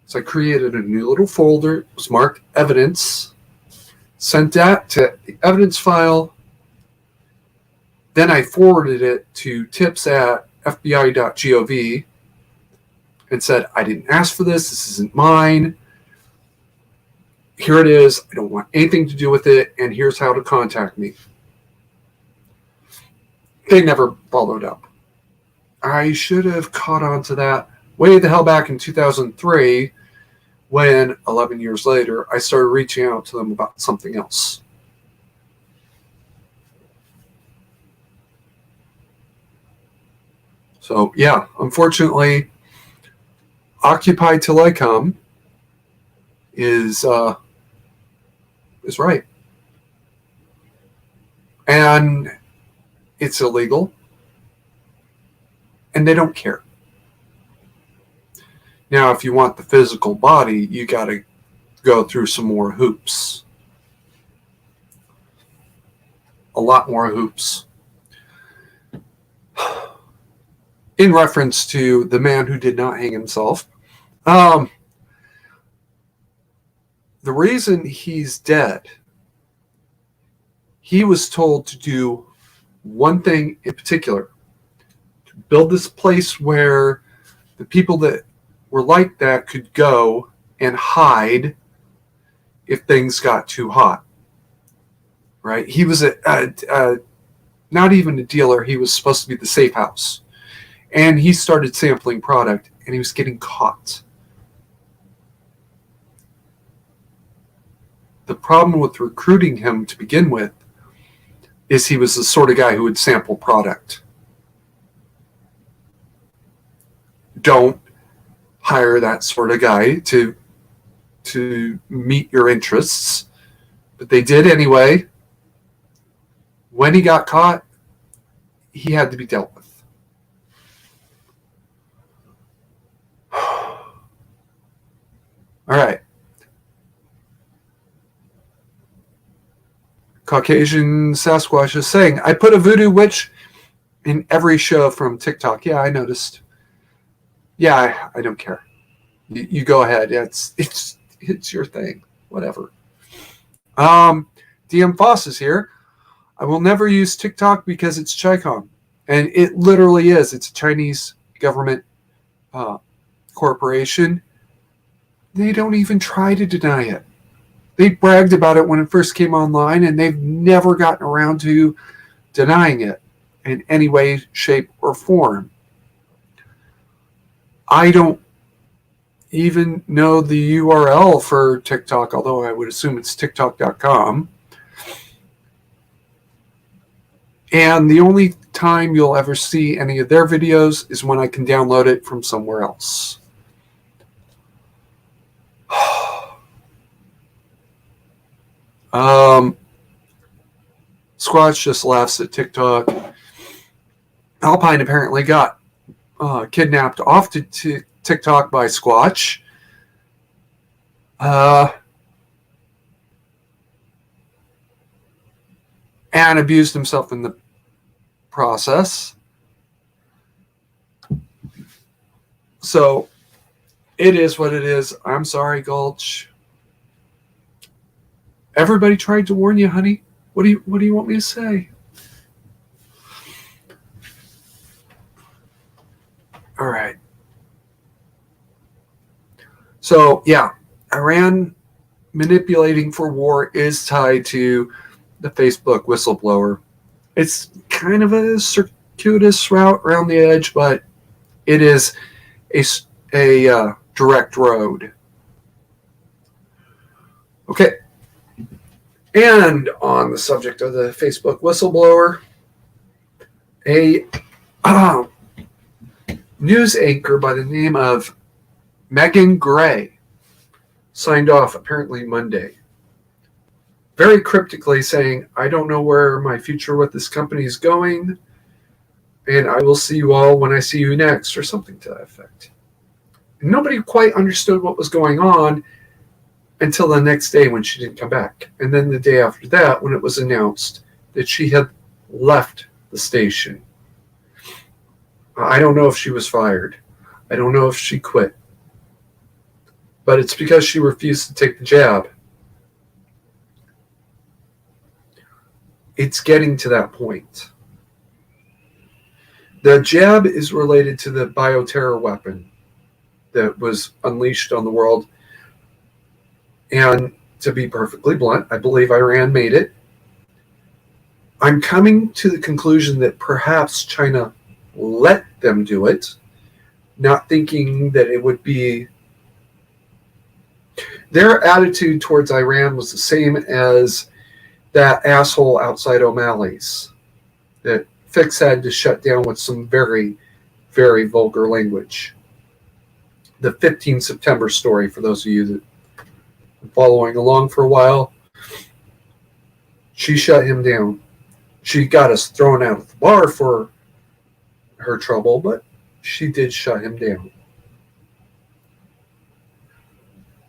Speaker 1: is I created a new little folder. It was marked evidence, sent that to the evidence file. Then I forwarded it to tips@fbi.gov and said, I didn't ask for this. This isn't mine. Here it is. I don't want anything to do with it. And here's how to contact me. They never followed up. I should have caught on to that way the hell back in 2003 when 11 years later I started reaching out to them about something else. So yeah, unfortunately, Occupy Till I Come is right. And it's illegal. And they don't care. Now, if you want the physical body, you got to go through some more hoops. A lot more hoops. In reference to the man who did not hang himself, the reason he's dead, he was told to do one thing in particular, to build this place where the people that were like that could go and hide if things got too hot. Right? He was not even a dealer. He was supposed to be the safe house. And he started sampling product, and he was getting caught. The problem with recruiting him to begin with is he was the sort of guy who would sample product. Don't hire that sort of guy to meet your interests. But they did anyway. When he got caught, he had to be dealt with. All right. Caucasian Sasquatch is saying, I put a voodoo witch in every show from TikTok. Yeah, I noticed. Yeah, I don't care. You go ahead. It's your thing. Whatever. DM Foss is here. I will never use TikTok because it's Chicom. And it literally is. It's a Chinese government corporation. They don't even try to deny it. They bragged about it when it first came online, and they've never gotten around to denying it in any way, shape, or form. I don't even know the URL for TikTok, although I would assume it's tiktok.com. And the only time you'll ever see any of their videos is when I can download it from somewhere else. Squatch just laughs at TikTok. Alpine apparently got kidnapped off to TikTok by Squatch. And abused himself in the process. So it is what it is. I'm sorry, Gulch. Everybody tried to warn you, honey. What do you want me to say? All right. So yeah, Iran manipulating for war is tied to the Facebook whistleblower. It's kind of a circuitous route around the edge, but it is a direct road. Okay. And on the subject of the Facebook whistleblower, a news anchor by the name of Megan Gray signed off apparently Monday, very cryptically saying, I don't know where my future with this company is going, and I will see you all when I see you next, or something to that effect. And nobody quite understood what was going on until the next day when she didn't come back. And then the day after that, when it was announced that she had left the station. I don't know if she was fired. I don't know if she quit. But it's because she refused to take the jab. It's getting to that point. The jab is related to the bioterror weapon that was unleashed on the world. And to be perfectly blunt, I believe Iran made it. I'm coming to the conclusion that perhaps China let them do it, not thinking that it would be... Their attitude towards Iran was the same as that asshole outside O'Malley's that Fix had to shut down with some very, very vulgar language. The 15 September story, for those of you that are following along for a while, she shut him down. She got us thrown out of the bar for her trouble, but she did shut him down.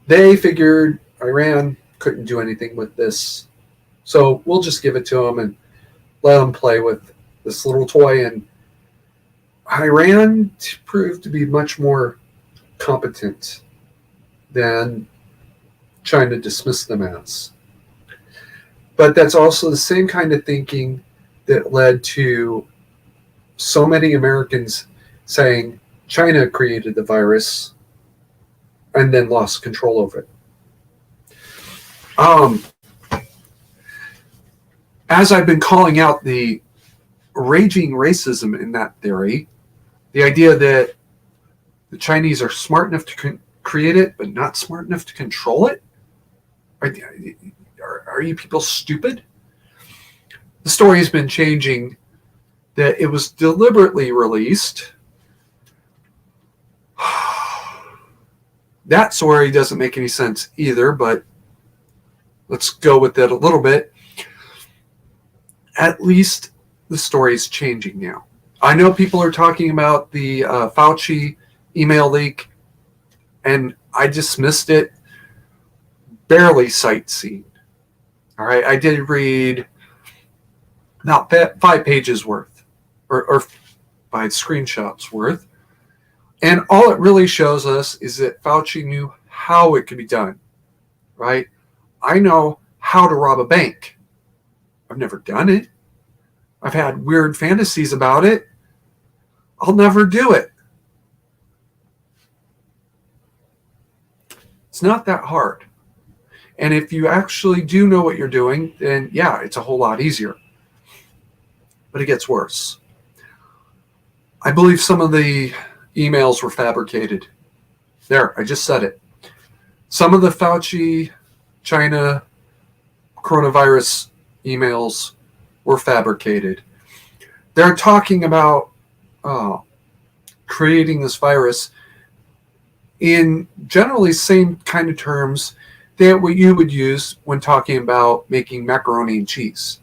Speaker 1: They figured Iran couldn't do anything with this, so we'll just give it to them and let them play with this little toy. And Iran proved to be much more competent than China dismissed them as. But that's also the same kind of thinking that led to so many Americans saying China created the virus and then lost control over it. As I've been calling out the raging racism in that theory, the idea that the Chinese are smart enough to create it, but not smart enough to control it? Are you people stupid? The story has been changing, that it was deliberately released. That story doesn't make any sense either, but let's go with it a little bit. At least the story is changing now. I know people are talking about the Fauci email leak, and I dismissed it. Barely sightseeing. All right, I did read about 5 pages worth, or 5 screenshots worth. And all it really shows us is that Fauci knew how it could be done, right? I know how to rob a bank. I've never done it. I've had weird fantasies about it. I'll never do it. It's not that hard. And if you actually do know what you're doing, then yeah, it's a whole lot easier. But it gets worse. I believe some of the emails were fabricated. There, I just said it. Some of the Fauci, China, coronavirus emails were fabricated. They're talking about creating this virus in generally same kind of terms that what you would use when talking about making macaroni and cheese.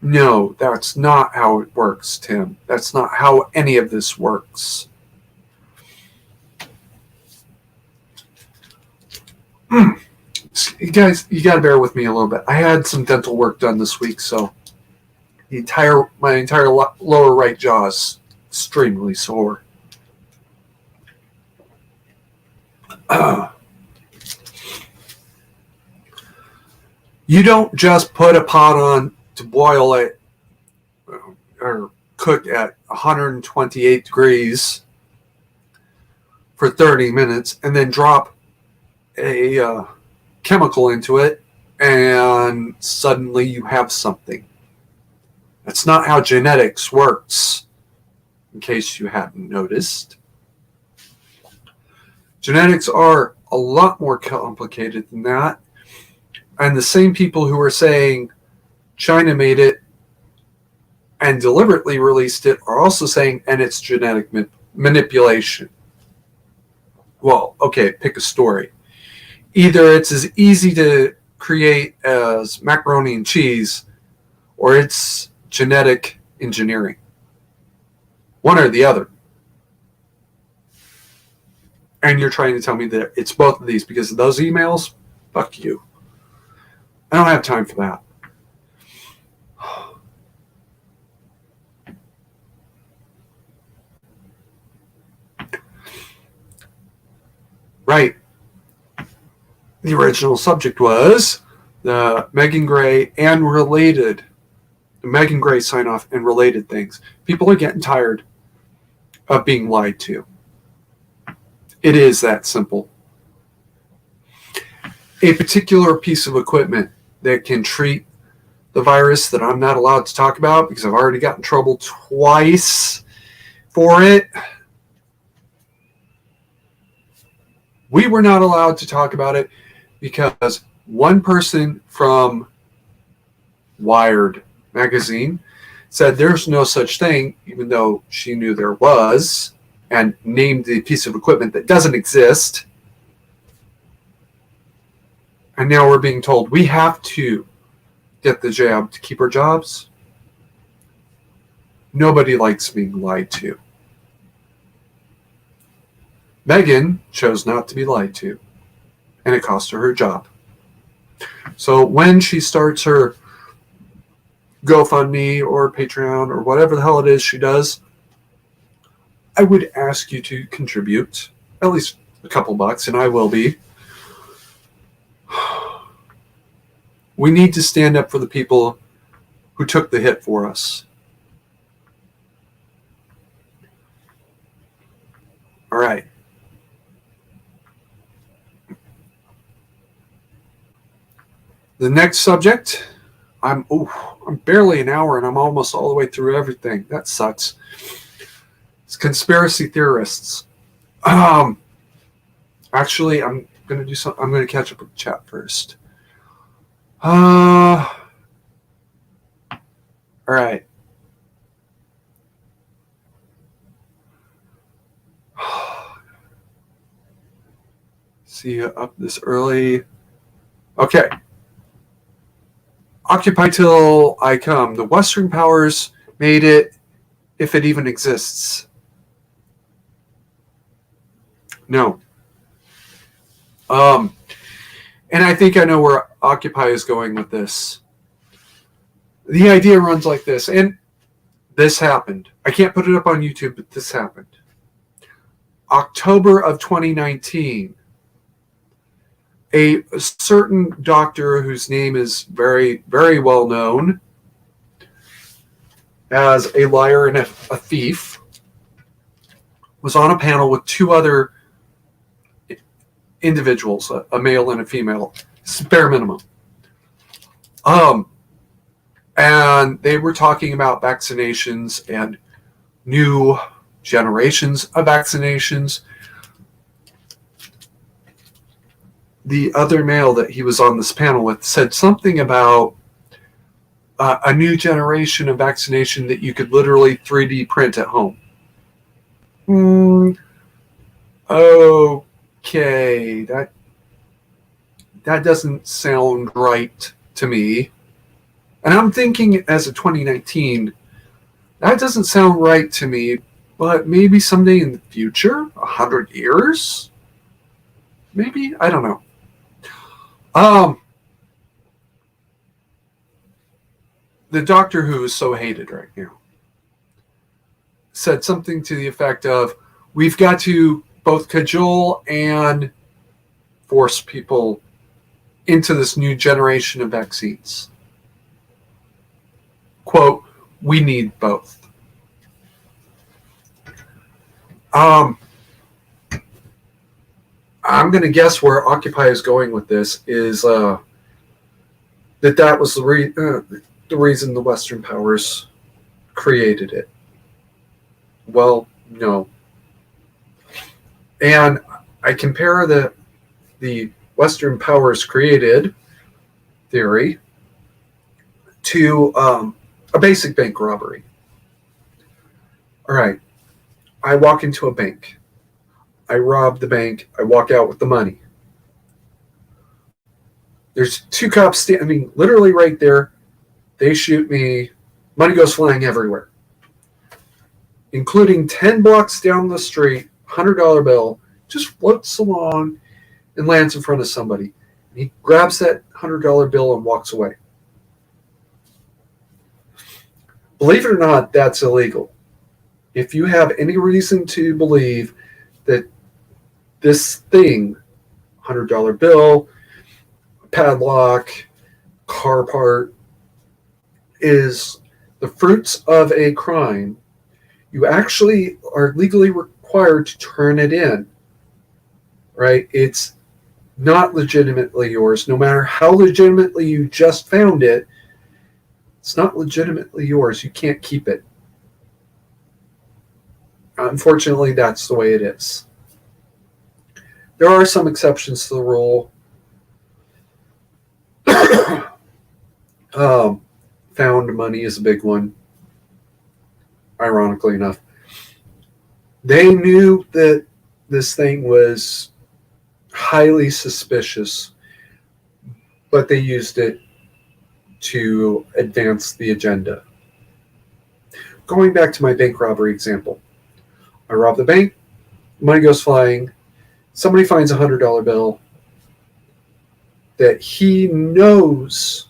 Speaker 1: No, that's not how it works, Tim. That's not how any of this works. You guys, you got to bear with me a little bit. I had some dental work done this week, so my entire lower right jaw is extremely sore. You don't just put a pot on to boil it or cook at 128 degrees for 30 minutes and then drop a chemical into it and suddenly you have something. That's not how genetics works, in case you hadn't noticed. Genetics are a lot more complicated than that. And the same people who are saying China made it and deliberately released it are also saying, and it's genetic manipulation. Well, okay, pick a story. Either it's as easy to create as macaroni and cheese, or it's genetic engineering. One or the other. And you're trying to tell me that it's both of these because of those emails? Fuck you. I don't have time for that. Right. The original subject was the Megan Gray and related. The Megan Gray sign off and related things. People are getting tired of being lied to. It is that simple. A particular piece of equipment that can treat the virus that I'm not allowed to talk about because I've already gotten in trouble twice for it. We were not allowed to talk about it because one person from Wired magazine said there's no such thing, even though she knew there was, and named the piece of equipment that doesn't exist. And now we're being told we have to get the jab to keep our jobs. Nobody likes being lied to. Megan chose not to be lied to, and it cost her job. So when she starts her GoFundMe or Patreon or whatever the hell it is she does, I would ask you to contribute at least a couple bucks, and I will be. We need to stand up for the people who took the hit for us. All right. The next subject, I'm barely an hour and I'm almost all the way through everything. That sucks. It's conspiracy theorists. Actually, I'm going to do something. I'm going to catch up with the chat first. All right. See you up this early. Okay. Occupy till I come. The Western powers made it, if it even exists. No. And I think I know where Occupy is going with this. The idea runs like this, and this happened. I can't put it up on YouTube, but this happened. October of 2019, a certain doctor whose name is very, very well known as a liar and a thief was on a panel with two other individuals, a male and a female. It's bare minimum. And they were talking about vaccinations and new generations of vaccinations. The other male that he was on this panel with said something about a new generation of vaccination that you could literally 3D print at home. Okay, that doesn't sound right to me. And I'm thinking as of 2019, that doesn't sound right to me, but maybe someday in the future, 100 years, maybe, I don't know. The Doctor Who is so hated right now said something to the effect of, we've got to both cajole and force people into this new generation of vaccines. Quote, we need both. I'm going to guess where Occupy is going with this is that was the reason the Western powers created it. Well, no. And I compare the Western powers created theory to a basic bank robbery. All right. I walk into a bank. I rob the bank. I walk out with the money. There's two cops standing literally right there. They shoot me. Money goes flying everywhere, including 10 blocks down the street, $100 bill just floats along and lands in front of somebody. He grabs that $100 bill and walks away. Believe it or not, that's illegal. If you have any reason to believe that this thing, $100 bill, padlock, car part, is the fruits of a crime, you actually are legally required to turn it in, right? It's not legitimately yours. No matter how legitimately you just found it, it's not legitimately yours. You can't keep it. Unfortunately, that's the way it is. There are some exceptions to the rule. Found money is a big one, ironically enough. They knew that this thing was highly suspicious, but they used it to advance the agenda. Going back to my bank robbery example, I rob the bank, money goes flying, somebody finds a $100 bill that he knows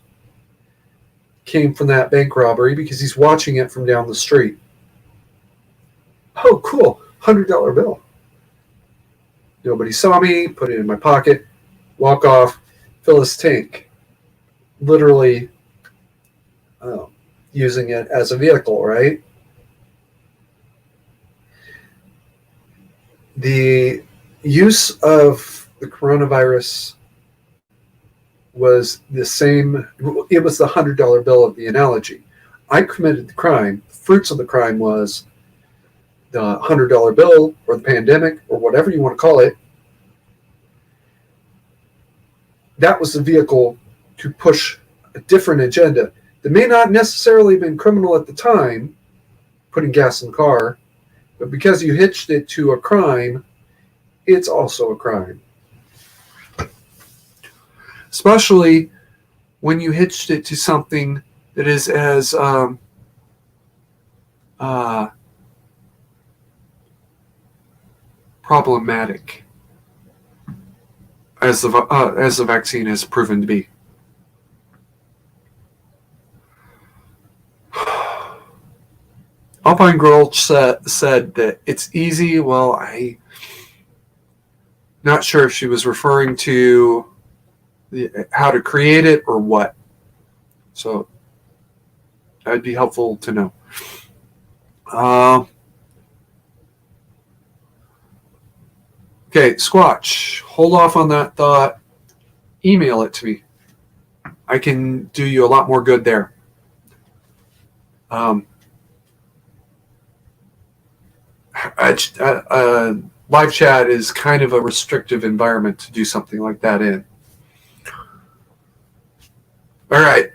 Speaker 1: came from that bank robbery because he's watching it from down the street. Oh, cool, $100 bill. Nobody saw me, put it in my pocket, walk off, fill his tank. Literally using it as a vehicle, right? The use of the coronavirus was the same. It was the $100 bill of the analogy. I committed the crime. The fruits of the crime was the $100 bill or the pandemic or whatever you want to call it. That was the vehicle to push a different agenda that may not necessarily have been criminal at the time, putting gas in the car, but because you hitched it to a crime, it's also a crime. Especially when you hitched it to something that is as problematic as the vaccine has proven to be. Alpine Girl said that it's easy. Well, I'm not sure if she was referring to how to create it or what. So that would be helpful to know. Okay, Squatch, hold off on that thought. Email it to me. I can do you a lot more good there. Live chat is kind of a restrictive environment to do something like that in. All right.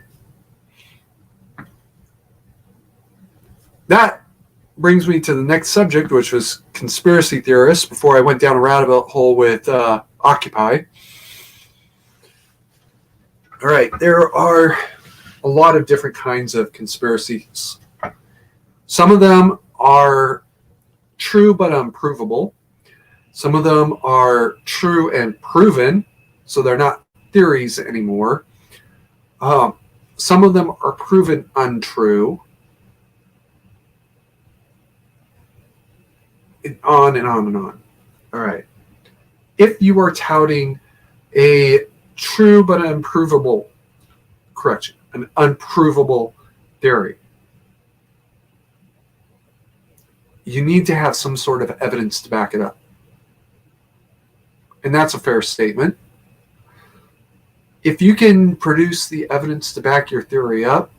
Speaker 1: That brings me to the next subject, which was conspiracy theorists, before I went down a rabbit hole with Occupy. All right. There are a lot of different kinds of conspiracies. Some of them are true but unprovable. Some of them are true and proven, so they're not theories anymore. Some of them are proven untrue. And on and on and on. All right. If you are touting a true but unprovable, correction, an unprovable theory, you need to have some sort of evidence to back it up. And that's a fair statement. If you can produce the evidence to back your theory up,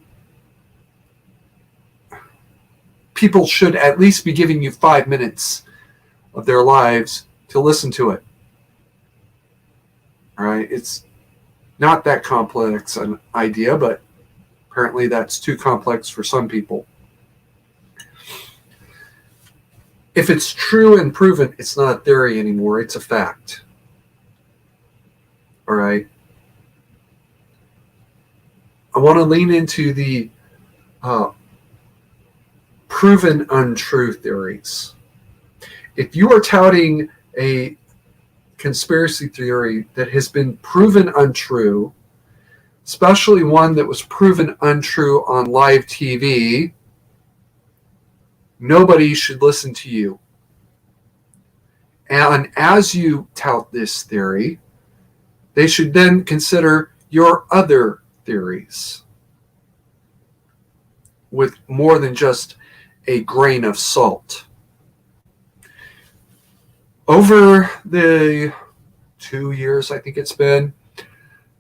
Speaker 1: people should at least be giving you 5 minutes of their lives to listen to it. All right, it's not that complex an idea, but apparently that's too complex for some people. If it's true and proven, it's not a theory anymore, it's a fact. All right. I want to lean into the proven untrue theories. If you are touting a conspiracy theory that has been proven untrue, especially one that was proven untrue on live TV, nobody should listen to you. And as you tout this theory, they should then consider your other theories with more than just a grain of salt. Over the 2 years, I think it's been,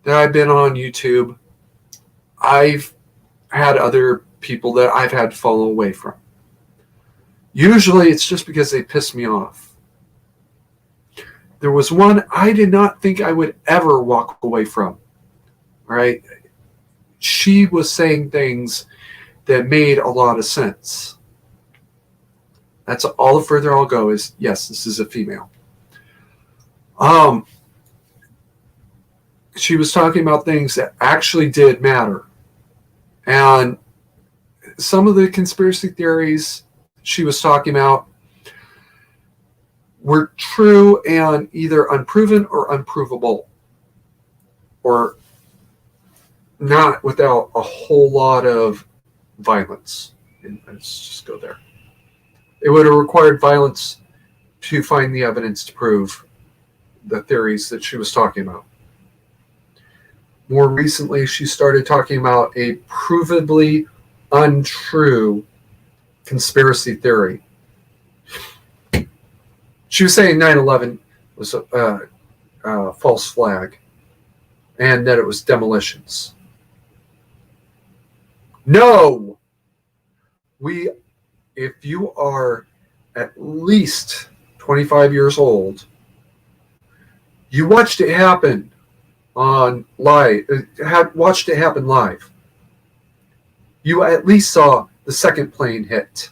Speaker 1: that I've been on YouTube, I've had other people that I've had to follow away from. Usually it's just because they piss me off. There was one I did not think I would ever walk away from. All right. She was saying things that made a lot of sense. That's all the further I'll go is, yes, this is a female. She was talking about things that actually did matter. And some of the conspiracy theories she was talking about were true and either unproven or unprovable, or not without a whole lot of violence. And let's just go there. It would have required violence to find the evidence to prove the theories that she was talking about. More recently, she started talking about a provably untrue conspiracy theory. She was saying 9/11 was a false flag and that it was demolitions. No! If you are at least 25 years old, you watched it happen on live. Watched it happen live. You at least saw the second plane hit.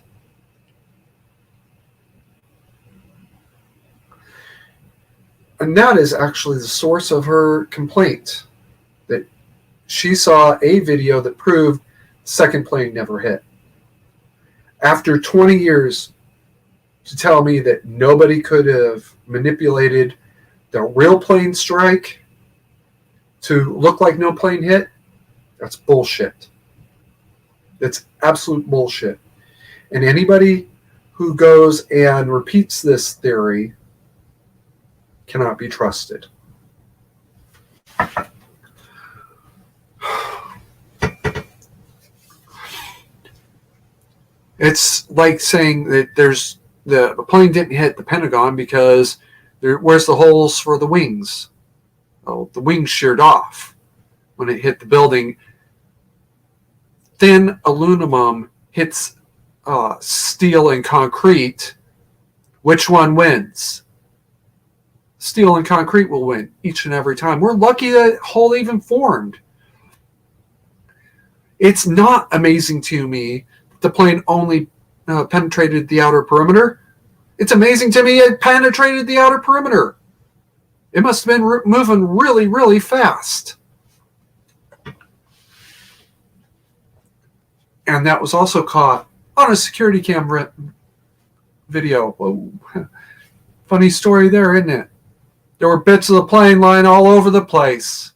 Speaker 1: And that is actually the source of her complaint, that she saw a video that proved the second plane never hit. After 20 years, to tell me that nobody could have manipulated the real plane strike to look like no plane hit, that's bullshit. That's absolute bullshit. And anybody who goes and repeats this theory cannot be trusted. It's like saying that the plane didn't hit the Pentagon because where's the holes for the wings? Oh, the wings sheared off when it hit the building. Thin aluminum hits steel and concrete. Which one wins? Steel and concrete will win each and every time. We're lucky that hole even formed. It's not amazing to me that the plane only penetrated the outer perimeter. It's amazing to me it penetrated the outer perimeter. It must have been moving really, really fast. And that was also caught on a security camera video. Whoa. Funny story there, isn't it? There were bits of the plane lying all over the place.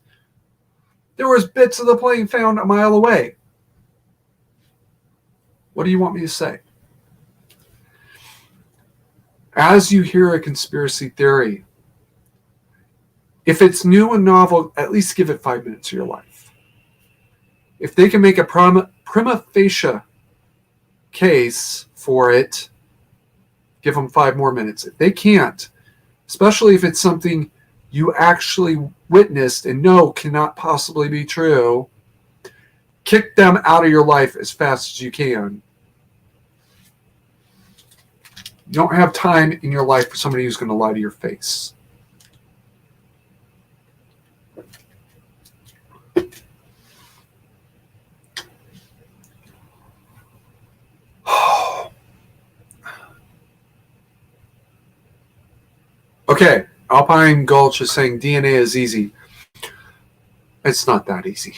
Speaker 1: There was bits of the plane found a mile away. What do you want me to say? As you hear a conspiracy theory, if it's new and novel, at least give it 5 minutes of your life. If they can make a prima facie case for it, give them 5 more minutes. If they can't, especially if it's something you actually witnessed and know cannot possibly be true, kick them out of your life as fast as you can. You don't have time in your life for somebody who's going to lie to your face. Okay, Alpine Gulch is saying DNA is easy. It's not that easy.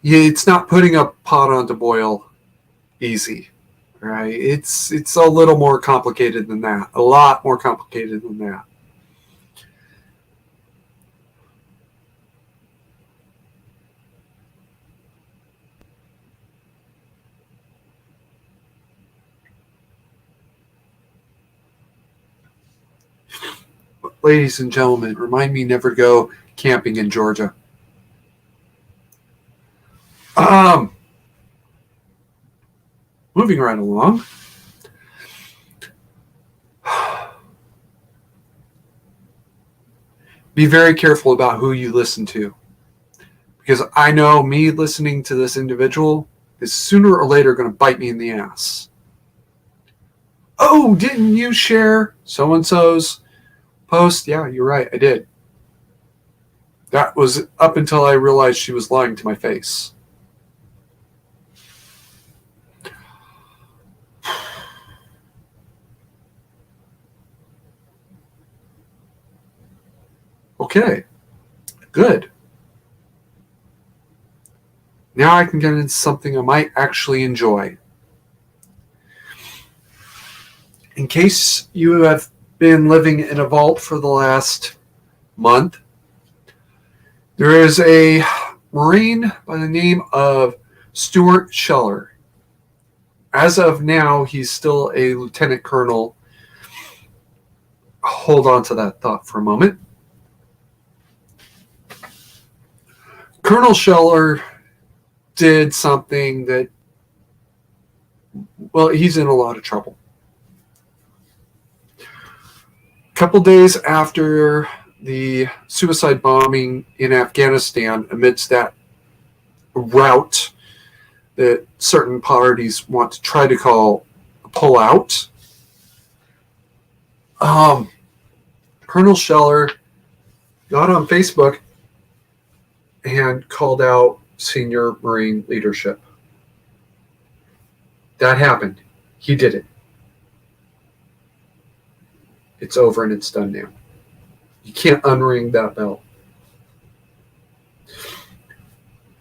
Speaker 1: It's not putting a pot on to boil easy, right? It's a little more complicated than that. A lot more complicated than that. Ladies and gentlemen, remind me never to go camping in Georgia. Moving right along. Be very careful about who you listen to. Because I know me listening to this individual is sooner or later going to bite me in the ass. Oh, didn't you share so-and-so's post? Yeah, you're right, I did. That was up until I realized she was lying to my face. Okay, good. Now I can get into something I might actually enjoy. In case you have been living in a vault for the last month, there is a Marine by the name of Stuart Scheller. As of now, he's still a lieutenant colonel. Hold on to that thought for a moment. Colonel Scheller did something that, well, he's in a lot of trouble. A couple days after the suicide bombing in Afghanistan, amidst that rout that certain parties want to try to pull out, Colonel Scheller got on Facebook and called out senior Marine leadership. That happened. He did it. It's over and it's done now. You can't unring that bell.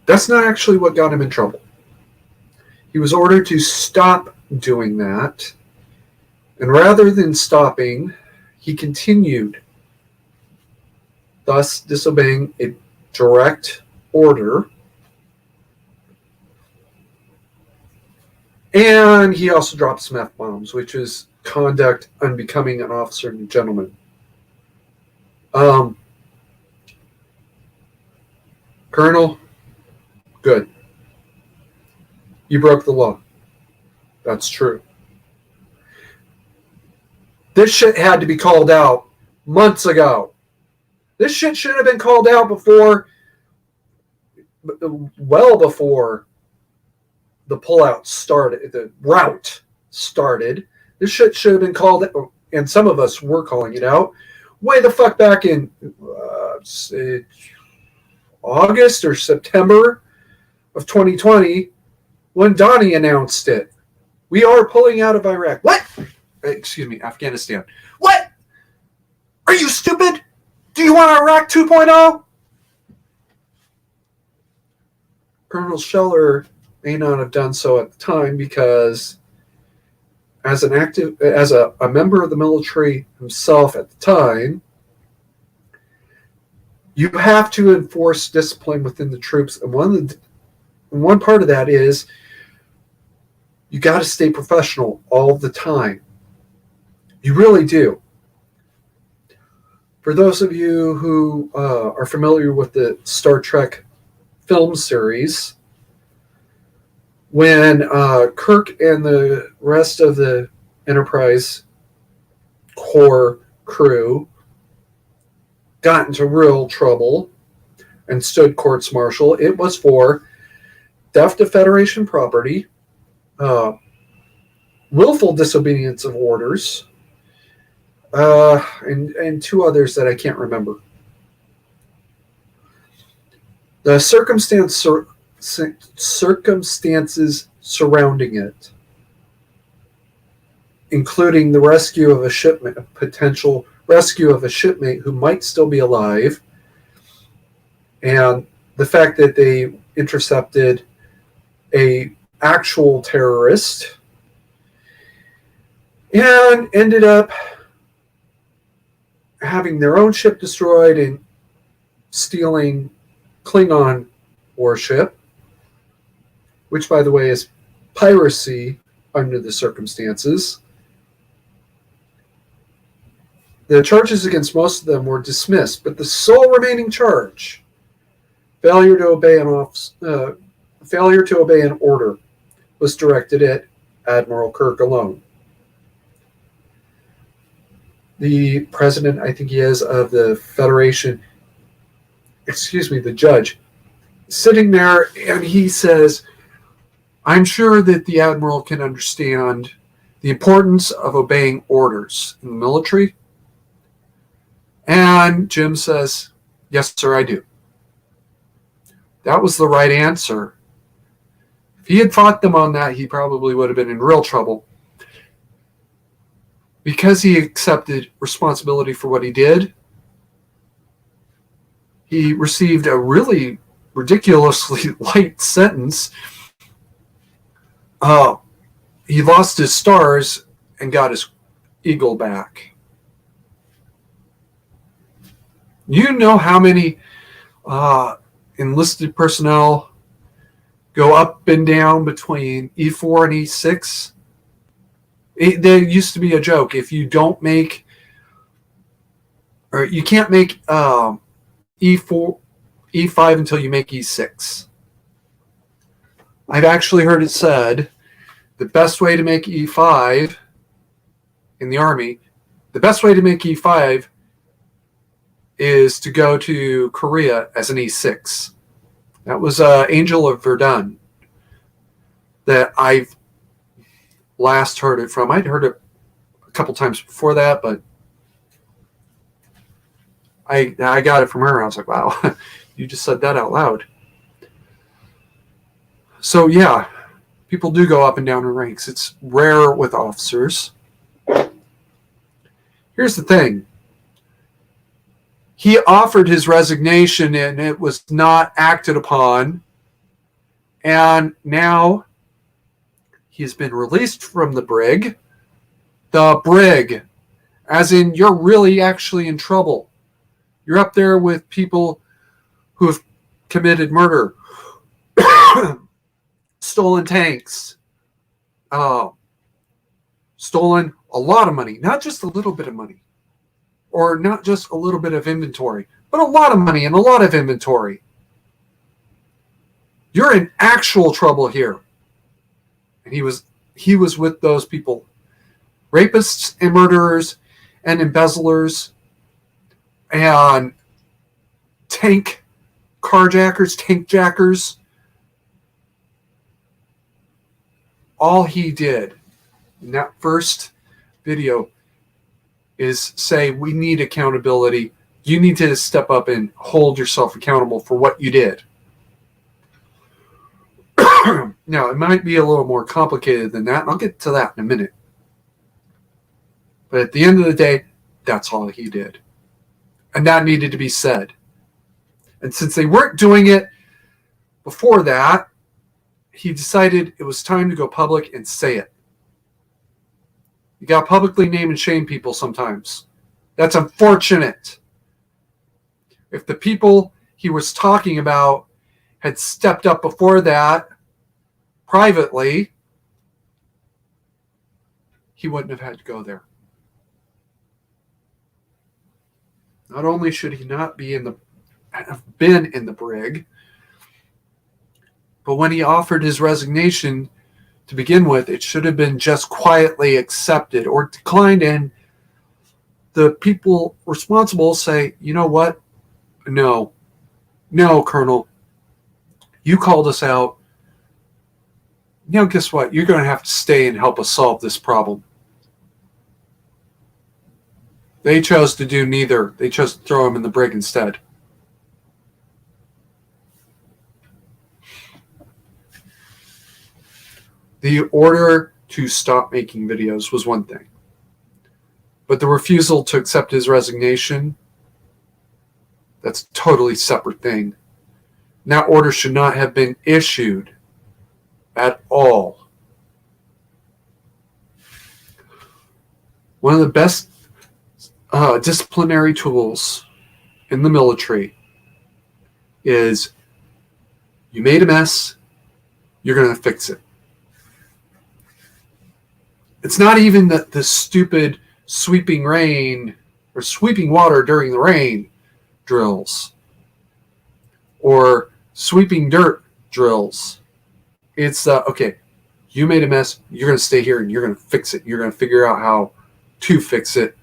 Speaker 1: That's not actually what got him in trouble. He was ordered to stop doing that. And rather than stopping, he continued, thus disobeying a direct order. And he also dropped some F-bombs, which is conduct unbecoming an officer and gentleman. Colonel, good. You broke the law. That's true. This shit had to be called out months ago. This shit should have been called out before, well before the pullout started, the rout started. This shit should have been called, and some of us were calling it out, way the fuck back in August or September of 2020 when Donnie announced it. We are pulling out of Iraq. What? Excuse me, Afghanistan. What? Are you stupid? Do you want Iraq 2.0? Colonel Scheller may not have done so at the time because as a member of the military himself at the time, you have to enforce discipline within the troops, and one part of that is you got to stay professional all the time. You really do. For those of you who are familiar with the Star Trek film series, when Kirk and the rest of the Enterprise core crew got into real trouble and stood courts martial, it was for theft of Federation property, willful disobedience of orders, and two others that I can't remember. The circumstances surrounding it, including the rescue of a shipment, potential rescue of a shipmate who might still be alive, and the fact that they intercepted a actual terrorist and ended up having their own ship destroyed and stealing Klingon warship, which, by the way, is piracy under the circumstances. The charges against most of them were dismissed, but the sole remaining charge, failure to obey an order, was directed at Admiral Kirk alone. The president, I think he is, of the Federation, the judge, sitting there, and he says, I'm sure that the Admiral can understand the importance of obeying orders in the military. And Jim says, yes, sir, I do. That was the right answer. If he had fought them on that, he probably would have been in real trouble. Because he accepted responsibility for what he did, he received a really ridiculously light sentence. He lost his stars and got his eagle back. You know how many enlisted personnel go up and down between E4 and E6? There used to be a joke. If you don't make, or you can't make E4, E5 until you make E6. I've actually heard it said the best way to make E5 in the Army, the best way to make E5 is to go to Korea as an E6. That was Angel of Verdun that I've last heard it from. I'd heard it a couple times before that, but I got it from her. I was like, wow, you just said that out loud. So yeah, people do go up and down in ranks. It's rare with officers. Here's the thing. He offered his resignation and it was not acted upon. And now he's been released from the brig. The brig. As in, you're really actually in trouble. You're up there with people who have committed murder. Stolen tanks. Stolen a lot of money. Not just a little bit of money. Or not just a little bit of inventory. But a lot of money and a lot of inventory. You're in actual trouble here. And he was with those people. Rapists and murderers and embezzlers and tank carjackers, tank jackers. All he did in that first video is say, we need accountability. You need to step up and hold yourself accountable for what you did. Now, it might be a little more complicated than that, and I'll get to that in a minute. But at the end of the day, that's all he did. And that needed to be said. And since they weren't doing it before that, he decided it was time to go public and say it. You got to publicly name and shame people sometimes. That's unfortunate. If the people he was talking about had stepped up before that privately, he wouldn't have had to go there. Not only should he not have been in the brig, but when he offered his resignation to begin with, it should have been just quietly accepted or declined, and the people responsible say, you know what? No, Colonel, you called us out. Now, guess what? You're going to have to stay and help us solve this problem. They chose to do neither. They chose to throw him in the brig instead. The order to stop making videos was one thing, but the refusal to accept his resignation, that's a totally separate thing. And that order should not have been issued at all. One of the best disciplinary tools in the military is you made a mess, you're going to fix it. It's not even the stupid sweeping rain or sweeping water during the rain drills or sweeping dirt drills. It's, okay, you made a mess, you're going to stay here and you're going to fix it. You're going to figure out how to fix it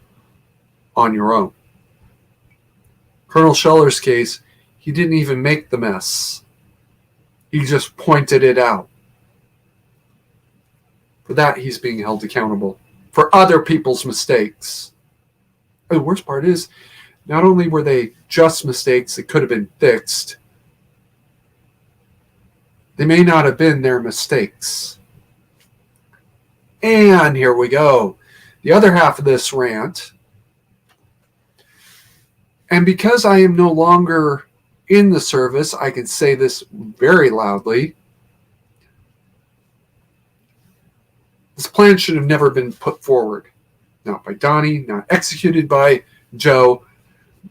Speaker 1: on your own. Colonel Scheller's case, he didn't even make the mess. He just pointed it out. For that, he's being held accountable for other people's mistakes. The worst part is, not only were they just mistakes that could have been fixed, they may not have been their mistakes. And here we go. The other half of this rant. And because I am no longer in the service, I can say this very loudly. This plan should have never been put forward. Not by Donnie, not executed by Joe,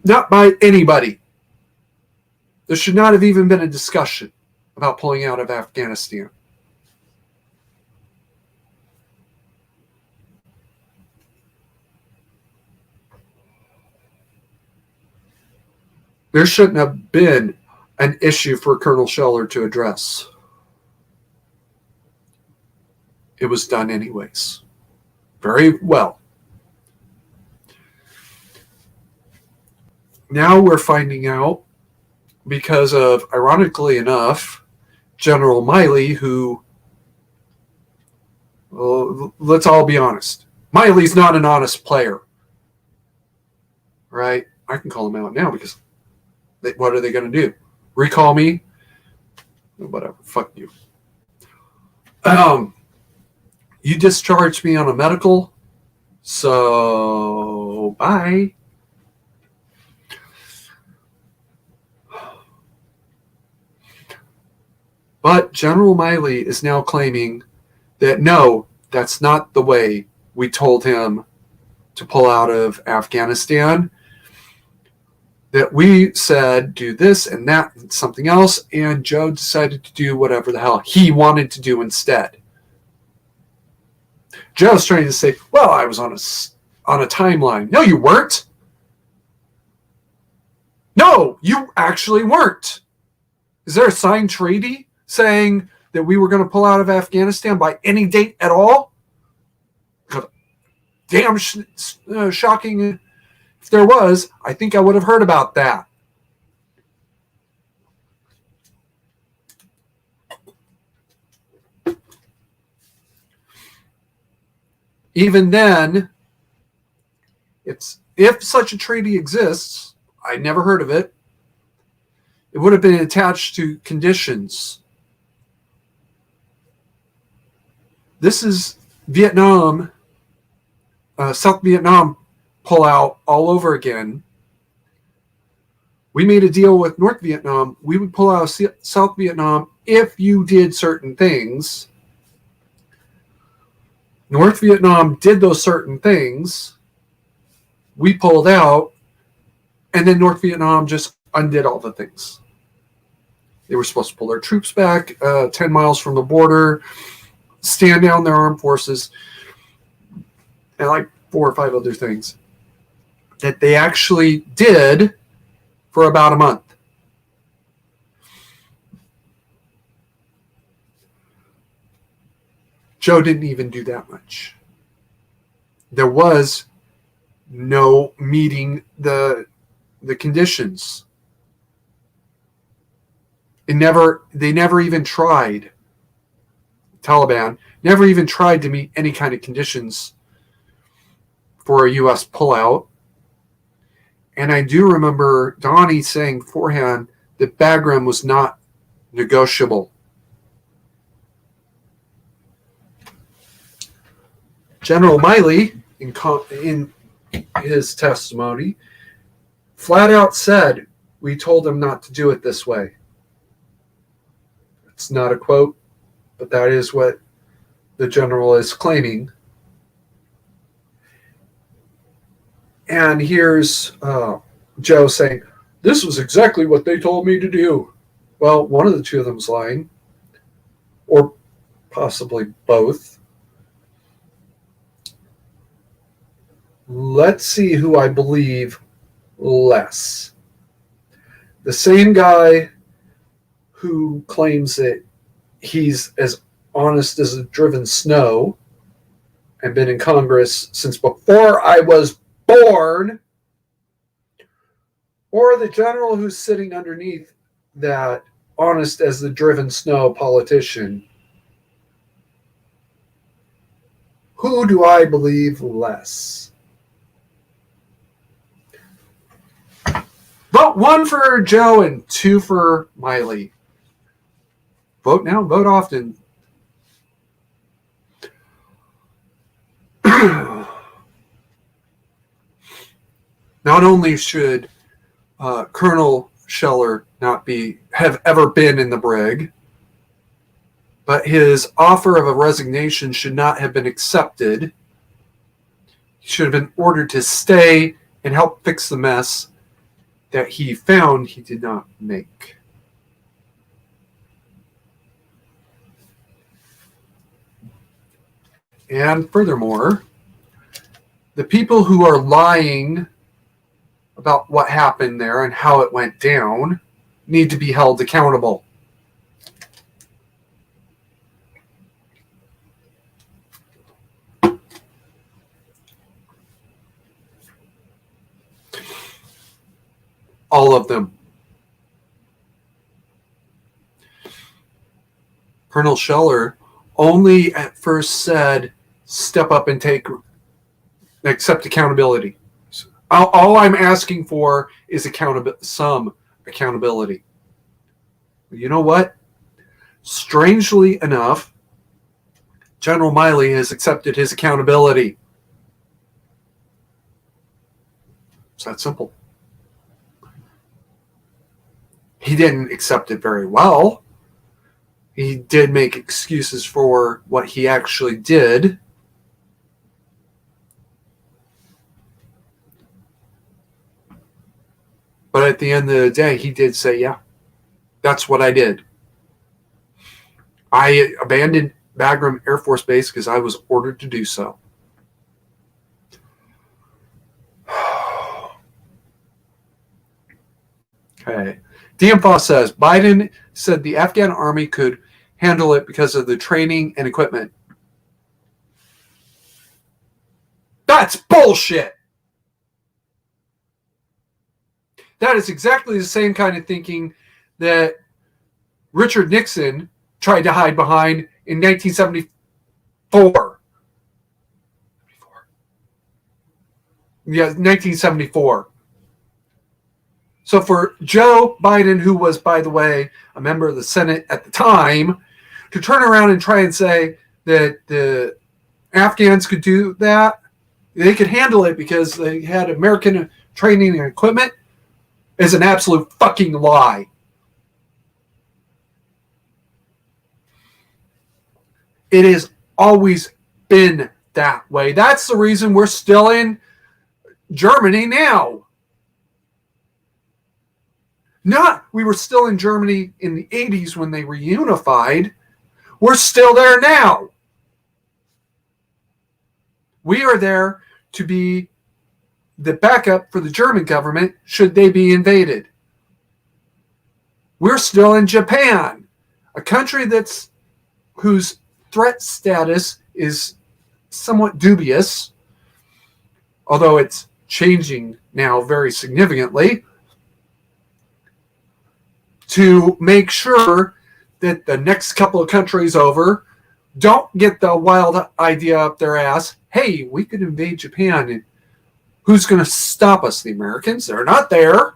Speaker 1: not by anybody. There should not have even been a discussion about pulling out of Afghanistan. There shouldn't have been an issue for Colonel Scheller to address. It was done anyways. Very well. Now we're finding out, because of, ironically enough, General Miley, who, well, let's all be honest, Miley's not an honest player. Right? I can call him out now because what are they going to do? Recall me? Whatever. Fuck you. You discharged me on a medical, so bye. But General Miley is now claiming that no, that's not the way we told him to pull out of Afghanistan. That we said do this and that and something else, and Joe decided to do whatever the hell he wanted to do instead. Joe's trying to say, well, I was on a timeline. No, you weren't. No, you actually weren't. Is there a signed treaty saying that we were going to pull out of Afghanistan by any date at all? Damn shocking. If there was, I think I would have heard about that. Even then, if such a treaty exists, I never heard of it, it would have been attached to conditions. This is Vietnam, South Vietnam pullout all over again. We made a deal with North Vietnam. We would pull out of South Vietnam if you did certain things, North Vietnam did those certain things, we pulled out, and then North Vietnam just undid all the things. They were supposed to pull their troops back 10 miles from the border, stand down their armed forces, and like 4 or 5 other things that they actually did for about a month. Joe didn't even do that much. There was no meeting the conditions. They never even tried. Taliban never even tried to meet any kind of conditions for a U.S. pullout. And I do remember Donnie saying beforehand that Bagram was not negotiable. General Miley, in his testimony, flat out said, "We told him not to do it this way." It's not a quote, but that is what the general is claiming. And here's Joe saying, "This was exactly what they told me to do." Well, one of the two of them is lying, or possibly both. Let's see who I believe less. The same guy who claims that he's as honest as a driven snow and been in Congress since before I was born, or the general who's sitting underneath that honest as the driven snow politician. Who do I believe less? Vote 1 for Joe and 2 for Miley. Vote now, vote often. Not only should Colonel Scheller not have ever been in the brig, but his offer of a resignation should not have been accepted. He should have been ordered to stay and help fix the mess that he found he did not make. And furthermore, the people who are lying about what happened there and how it went down need to be held accountable. All of them. Colonel Scheller only at first said, "Step up and accept accountability." All I'm asking for is some accountability. You know what? Strangely enough, General Miley has accepted his accountability. It's that simple. He didn't accept it very well. He did make excuses for what he actually did. But at the end of the day, he did say, "Yeah, that's what I did. I abandoned Bagram Air Force Base because I was ordered to do so." Okay. Diemfoss says, Biden said the Afghan army could handle it because of the training and equipment. That's bullshit. That is exactly the same kind of thinking that Richard Nixon tried to hide behind in 1974. Yeah, 1974. So for Joe Biden, who was, by the way, a member of the Senate at the time, to turn around and try and say that the Afghans could do that, they could handle it because they had American training and equipment, is an absolute fucking lie. It has always been that way. That's the reason we're still in Germany now. Not we were still in Germany in the 80s when they reunified. We're still there now. We are there to be the backup for the German government should they be invaded. We're still in Japan, a country whose threat status is somewhat dubious, although it's changing now very significantly, to make sure that the next couple of countries over don't get the wild idea up their ass, hey, we could invade Japan, and who's going to stop us? The Americans? They're not there.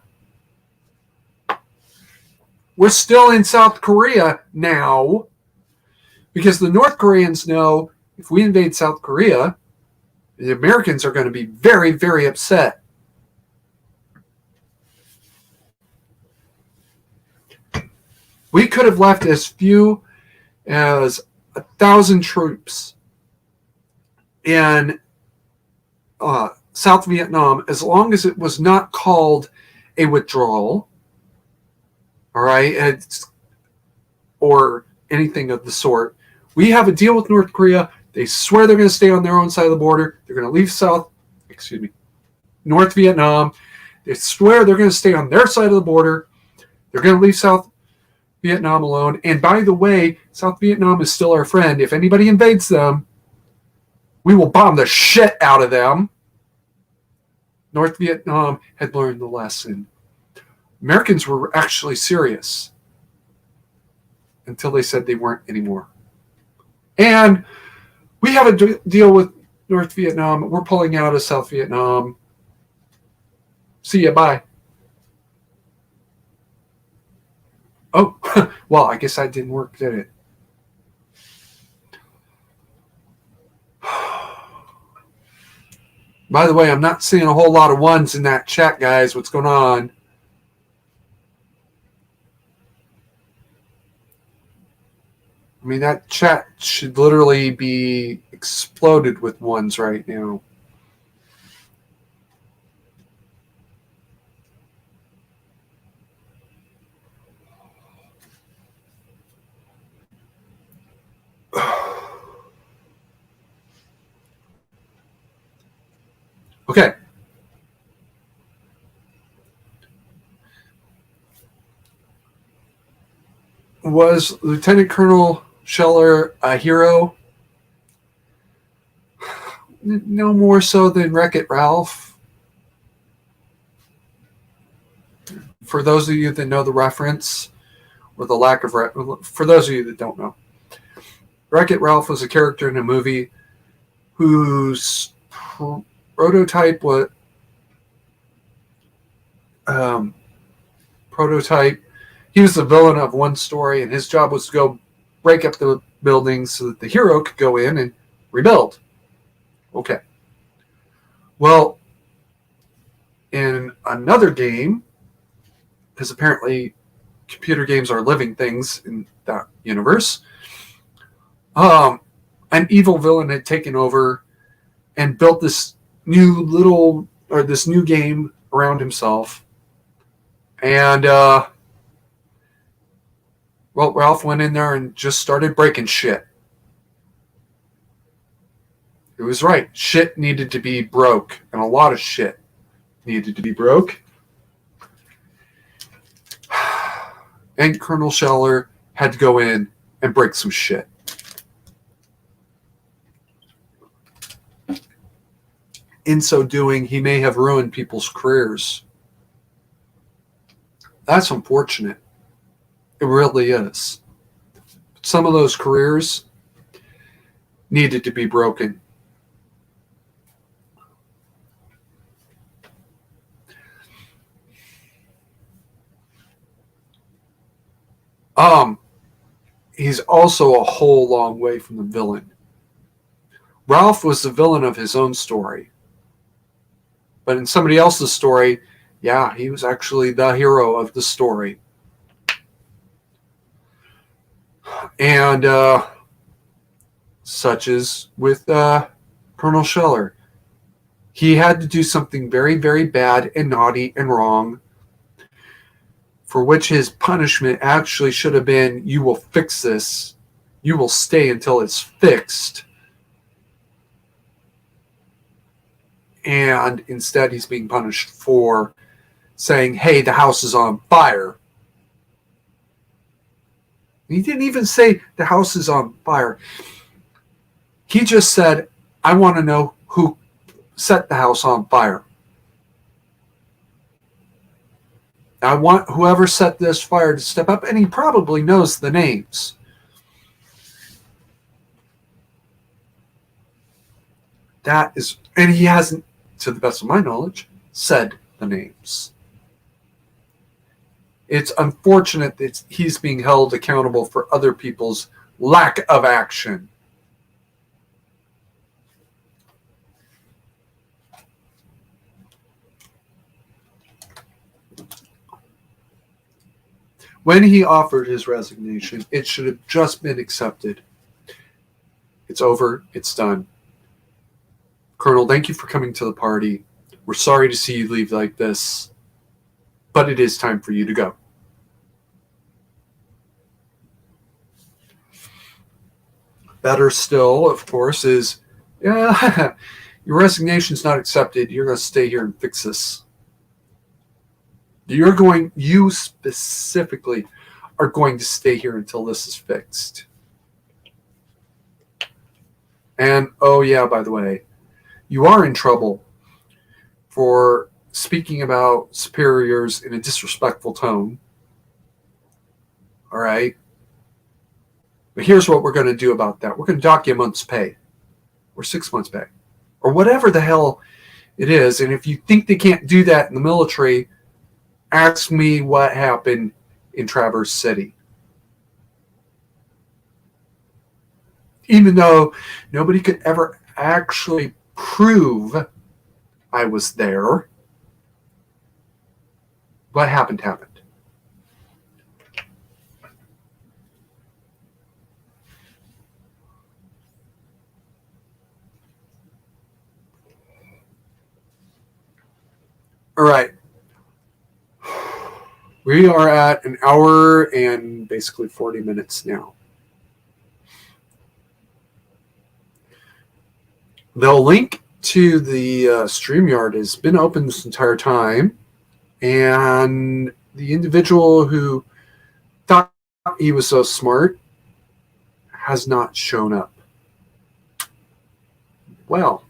Speaker 1: We're still in South Korea now because the North Koreans know if we invade South Korea, the Americans are going to be very, very upset. We could have left as few as 1,000 troops in South Vietnam as long as it was not called a withdrawal, all right, or anything of the sort. We have a deal with North Korea. They swear they're going to stay on their own side of the border. They're going to leave North Vietnam. They swear they're going to stay on their side of the border. They're going to leave South Vietnam alone. And by the way, South Vietnam is still our friend. If anybody invades them, we will bomb the shit out of them. North Vietnam had learned the lesson. Americans were actually serious until they said they weren't anymore. And we have a deal with North Vietnam. We're pulling out of South Vietnam. See ya, bye. Oh, well, I guess that didn't work, did it? By the way, I'm not seeing a whole lot of ones in that chat, guys. What's going on? I mean, that chat should literally be exploded with ones right now. Okay. Was Lieutenant Colonel Scheller a hero? No more so than Wreck-It Ralph. For those of you that know the reference, or the lack of for those of you that don't know, Wreck-It Ralph was a character in a movie whose prototype was he was the villain of one story, and his job was to go break up the buildings so that the hero could go in and rebuild. Okay. Well, in another game, because apparently computer games are living things in that universe, an evil villain had taken over and built this new game around himself. And well, Ralph went in there and just started breaking shit. It was right. Shit needed to be broke, and a lot of shit needed to be broke. And Colonel Scheller had to go in and break some shit. In so doing, he may have ruined people's careers. That's unfortunate. It really is. Some of those careers needed to be broken. He's also a whole long way from the villain. Ralph was the villain of his own story. But in somebody else's story, yeah, he was actually the hero of the story. And such as with Colonel Scheller. He had to do something very, very bad and naughty and wrong, for which his punishment actually should have been, you will fix this. You will stay until it's fixed. And instead he's being punished for saying, hey, the house is on fire. He didn't even say the house is on fire. He just said, I want to know who set the house on fire. I want whoever set this fire to step up, and he probably knows the names. That is, and he hasn't, to the best of my knowledge, said the names. It's unfortunate that he's being held accountable for other people's lack of action. When he offered his resignation, it should have just been accepted. It's over. It's done. Colonel, thank you for coming to the party. We're sorry to see you leave like this, but it is time for you to go. Better still, of course, is, yeah, your resignation's not accepted. You're going to stay here and fix this. You specifically are going to stay here until this is fixed. And, oh yeah, by the way, you are in trouble for speaking about superiors in a disrespectful tone. All right? But here's what we're going to do about that. We're going to dock you a month's pay, or 6 months' pay, or whatever the hell it is. And if you think they can't do that in the military, ask me what happened in Traverse City. Even though nobody could ever actually prove I was there, what happened happened. All right. We are at an hour and basically 40 minutes now. The link to the StreamYard has been open this entire time, and the individual who thought he was so smart has not shown up. Well,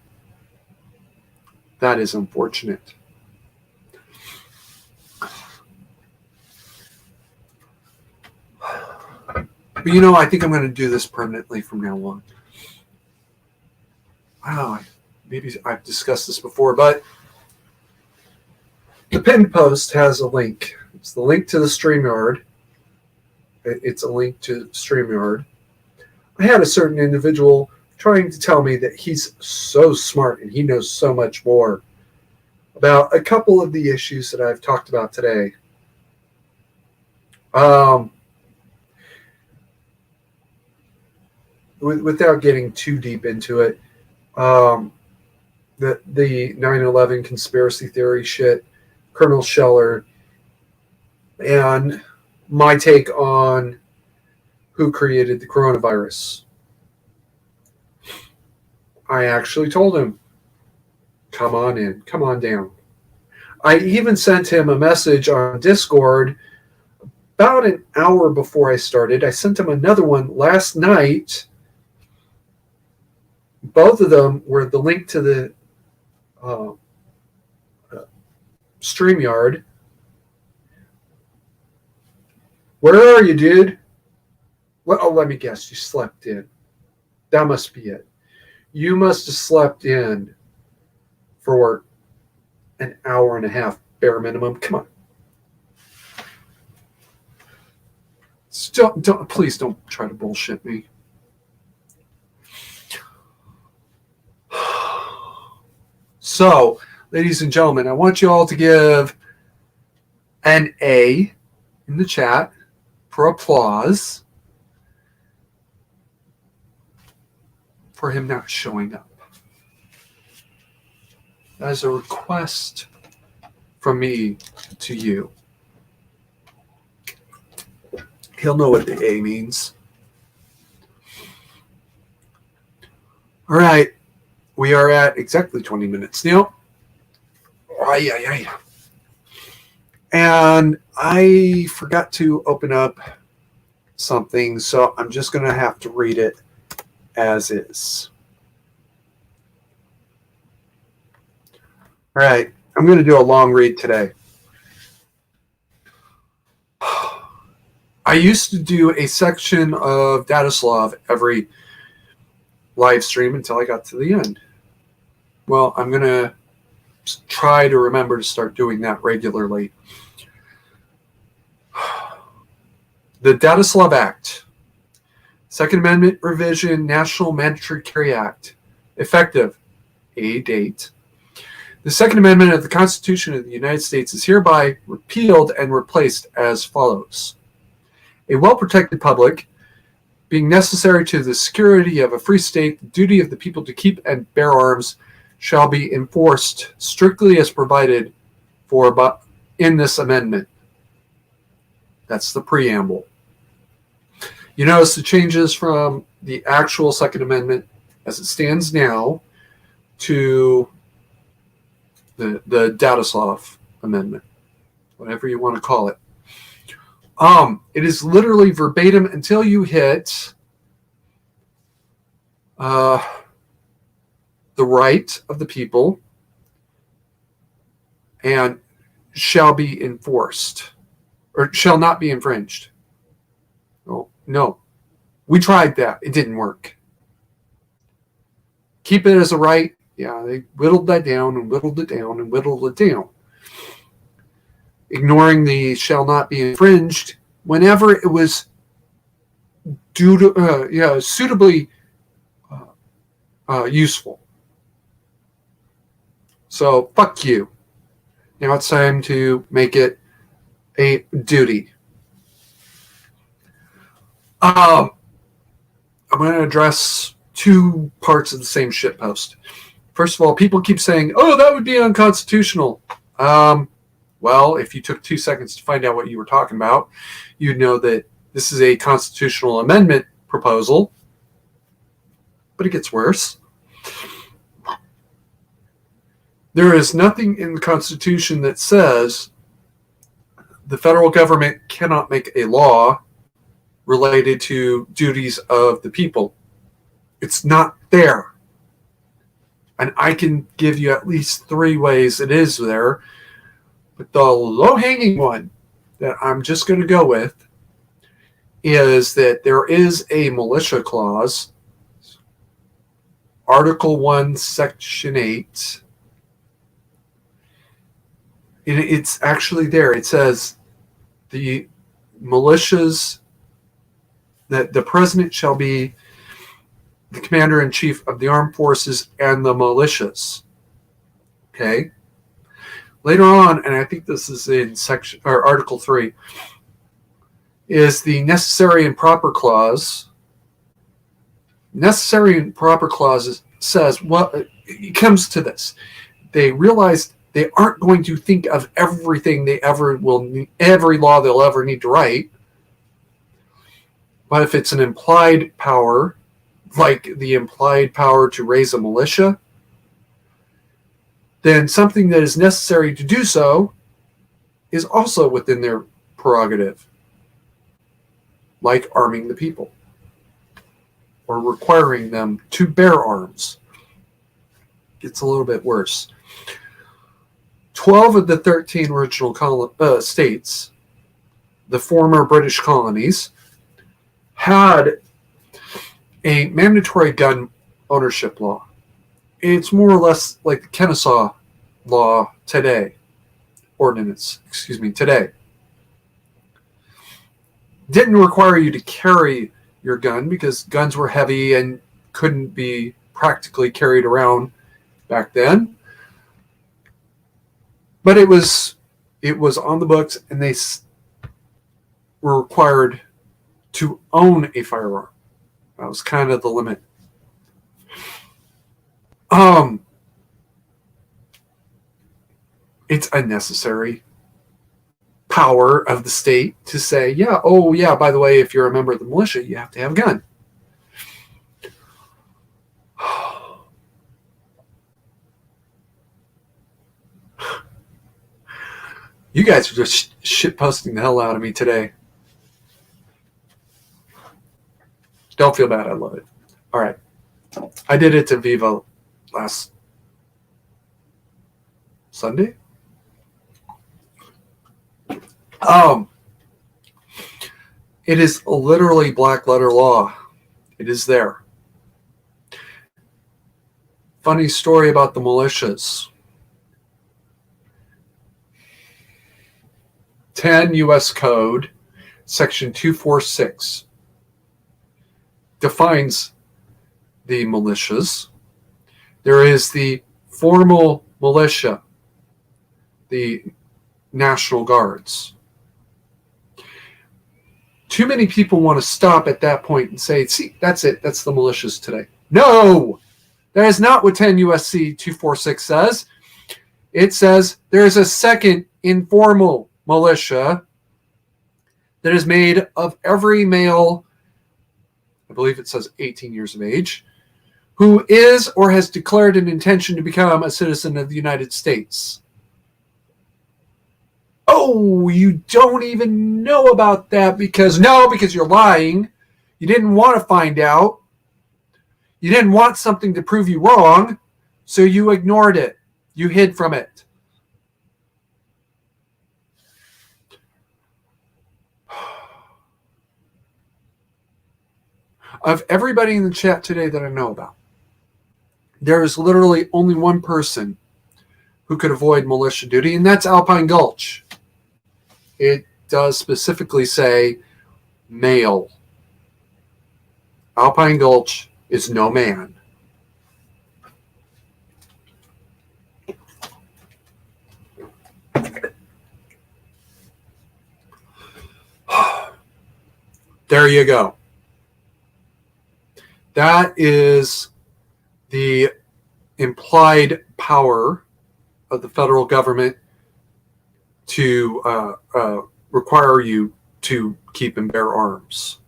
Speaker 1: that is unfortunate. But I think I'm going to do this permanently from now on. Wow, maybe I've discussed this before, but the pinned post has a link. It's the link to the StreamYard. It's a link to StreamYard. I had a certain individual trying to tell me that he's so smart and he knows so much more about a couple of the issues that I've talked about today. Without getting too deep into it, the 9/11 conspiracy theory shit, Colonel Scheller, and my take on who created the coronavirus. I actually told him, come on in, come on down. I even sent him a message on Discord about an hour before I started. I sent him another one last night. Both of them were the link to the StreamYard. Where are you, dude? Well, let me guess. You slept in. That must be it. You must have slept in for an hour and a half, bare minimum. Come on. Please don't try to bullshit me. So, ladies and gentlemen, I want you all to give an A in the chat for applause. for him not showing up. That is a request from me to you. He'll know what the A means. All right. We are at exactly 20 minutes now. And I forgot to open up something, so I'm just going to have to read it as is. All right. I'm going to do a long read today. I used to do a section of Dataslav every live stream until I got to the end. Well, I'm going to try to remember to start doing that regularly. The Dataslav Act, Second Amendment Revision, National Mandatory Carry Act, effective a date. The Second Amendment of the Constitution of the United States is hereby repealed and replaced as follows. A well-protected public, being necessary to the security of a free state, the duty of the people to keep and bear arms shall be enforced strictly as provided for in this amendment. That's the preamble. You notice the changes from the actual Second Amendment as it stands now to the Dataslav Amendment, whatever you want to call it. It is literally verbatim until you hit the right of the people and shall be enforced or shall not be infringed. Oh, no. We tried that. It didn't work. Keep it as a right. Yeah, they whittled that down and whittled it down and whittled it down. Ignoring the shall not be infringed whenever it was suitably useful. So, fuck you. Now it's time to make it a duty. I'm going to address two parts of the same shitpost. First of all, people keep saying, oh, that would be unconstitutional. Well, if you took 2 seconds to find out what you were talking about, you'd know that this is a constitutional amendment proposal. But it gets worse. There is nothing in the Constitution that says the federal government cannot make a law related to duties of the people. It's not there. And I can give you at least 3 ways it is there. But the low-hanging one that I'm just going to go with is that there is a militia clause, Article 1, Section 8. And it's actually there. It says the militias, that the president shall be the commander-in-chief of the armed forces and the militias. Okay? Later on, and I think this is in section or Article 3, is the necessary and proper clause. Necessary and proper clause says, well, it comes to this. They realized they aren't going to think of everything they ever will need, every law they'll ever need to write. But if it's an implied power, like the implied power to raise a militia, then something that is necessary to do so is also within their prerogative, like arming the people or requiring them to bear arms. It's a little bit worse. 12 of the 13 original states, the former British colonies, had a mandatory gun ownership law. It's more or less like the Kennesaw law today. Today. Didn't require you to carry your gun because guns were heavy and couldn't be practically carried around back then. But it was on the books, and they were required to own a firearm. That was kind of the limit. It's unnecessary power of the state to say, yeah, oh yeah, by the way, if you're a member of the militia, you have to have a gun. You guys are just shit posting the hell out of me today. Don't feel bad, I love it. All right. I did it to Viva last Sunday. It is literally black letter law. It is there. Funny story about the militias. 10 U.S. Code, Section 246, defines the militias. There is the formal militia, the National Guards. Too many people want to stop at that point and say, see, that's it. That's the militias today. No, that is not what 10 U.S.C. 246 says. It says there is a second informal militia that is made of every male, I believe it says 18 years of age, who is or has declared an intention to become a citizen of the United States. Oh, you don't even know about that because you're lying. You didn't want to find out. You didn't want something to prove you wrong, so you ignored it. You hid from it. Of everybody in the chat today that I know about, there is literally only one person who could avoid militia duty, and that's Alpine Gulch. It does specifically say male. Alpine Gulch is no man. There you go. That is the implied power of the federal government to require you to keep and bear arms.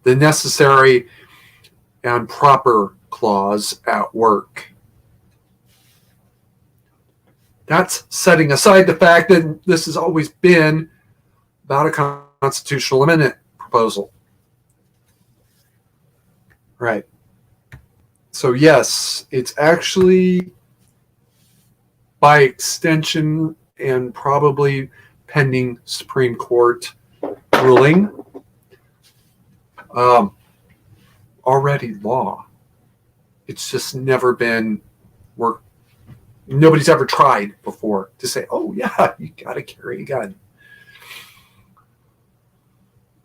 Speaker 1: The necessary and proper clause at work. That's setting aside the fact that this has always been about a constitutional amendment proposal. Right. So yes, it's actually by extension and probably pending Supreme Court ruling, already law. It's just never been worked. Nobody's ever tried before to say, oh yeah, you got to carry a gun.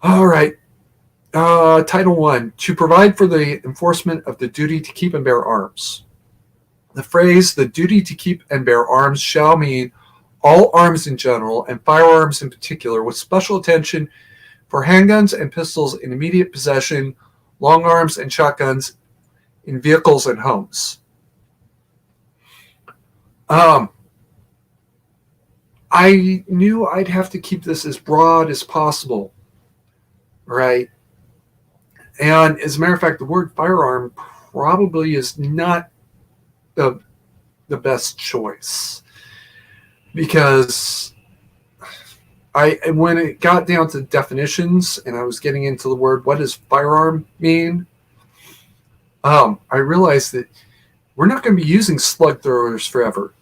Speaker 1: All right. Title I, to provide for the enforcement of the duty to keep and bear arms. The phrase, the duty to keep and bear arms, shall mean all arms in general and firearms in particular, with special attention for handguns and pistols in immediate possession, long arms and shotguns in vehicles and homes. I knew I'd have to keep this as broad as possible, right? And as a matter of fact, the word firearm probably is not the best choice, because when it got down to definitions and I was getting into the word, what does firearm mean? I realized that we're not going to be using slug throwers forever.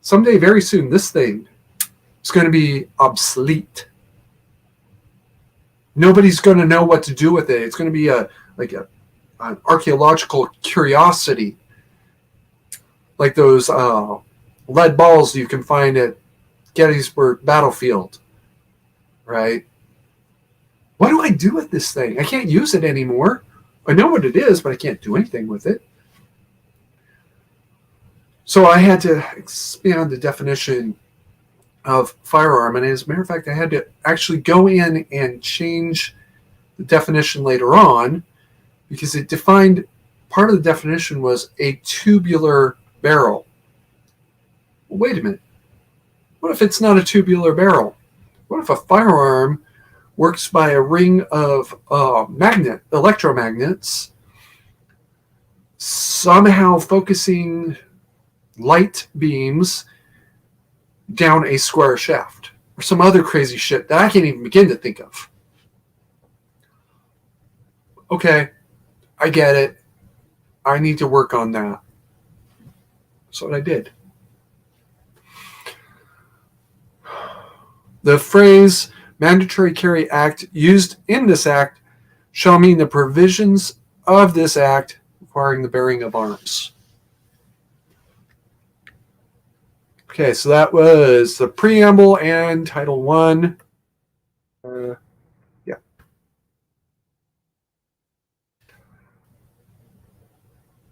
Speaker 1: Someday, very soon, this thing is going to be obsolete. Nobody's going to know what to do with it. It's going to be an archaeological curiosity, like those lead balls you can find at Gettysburg Battlefield, right? What do I do with this thing? I can't use it anymore. I know what it is, but I can't do anything with it. So I had to expand the definition of firearm. And as a matter of fact, I had to actually go in and change the definition later on, because it defined part of the definition was a tubular barrel. Well, wait a minute. What if it's not a tubular barrel? What if a firearm works by a ring of electromagnets, somehow focusing light beams down a square shaft, or some other crazy shit that I can't even begin to think of? Okay, I get it. I need to work on that. That's what I did. The phrase Mandatory Carry Act used in this act shall mean the provisions of this act requiring the bearing of arms. Okay, so that was the preamble and Title I. Yeah.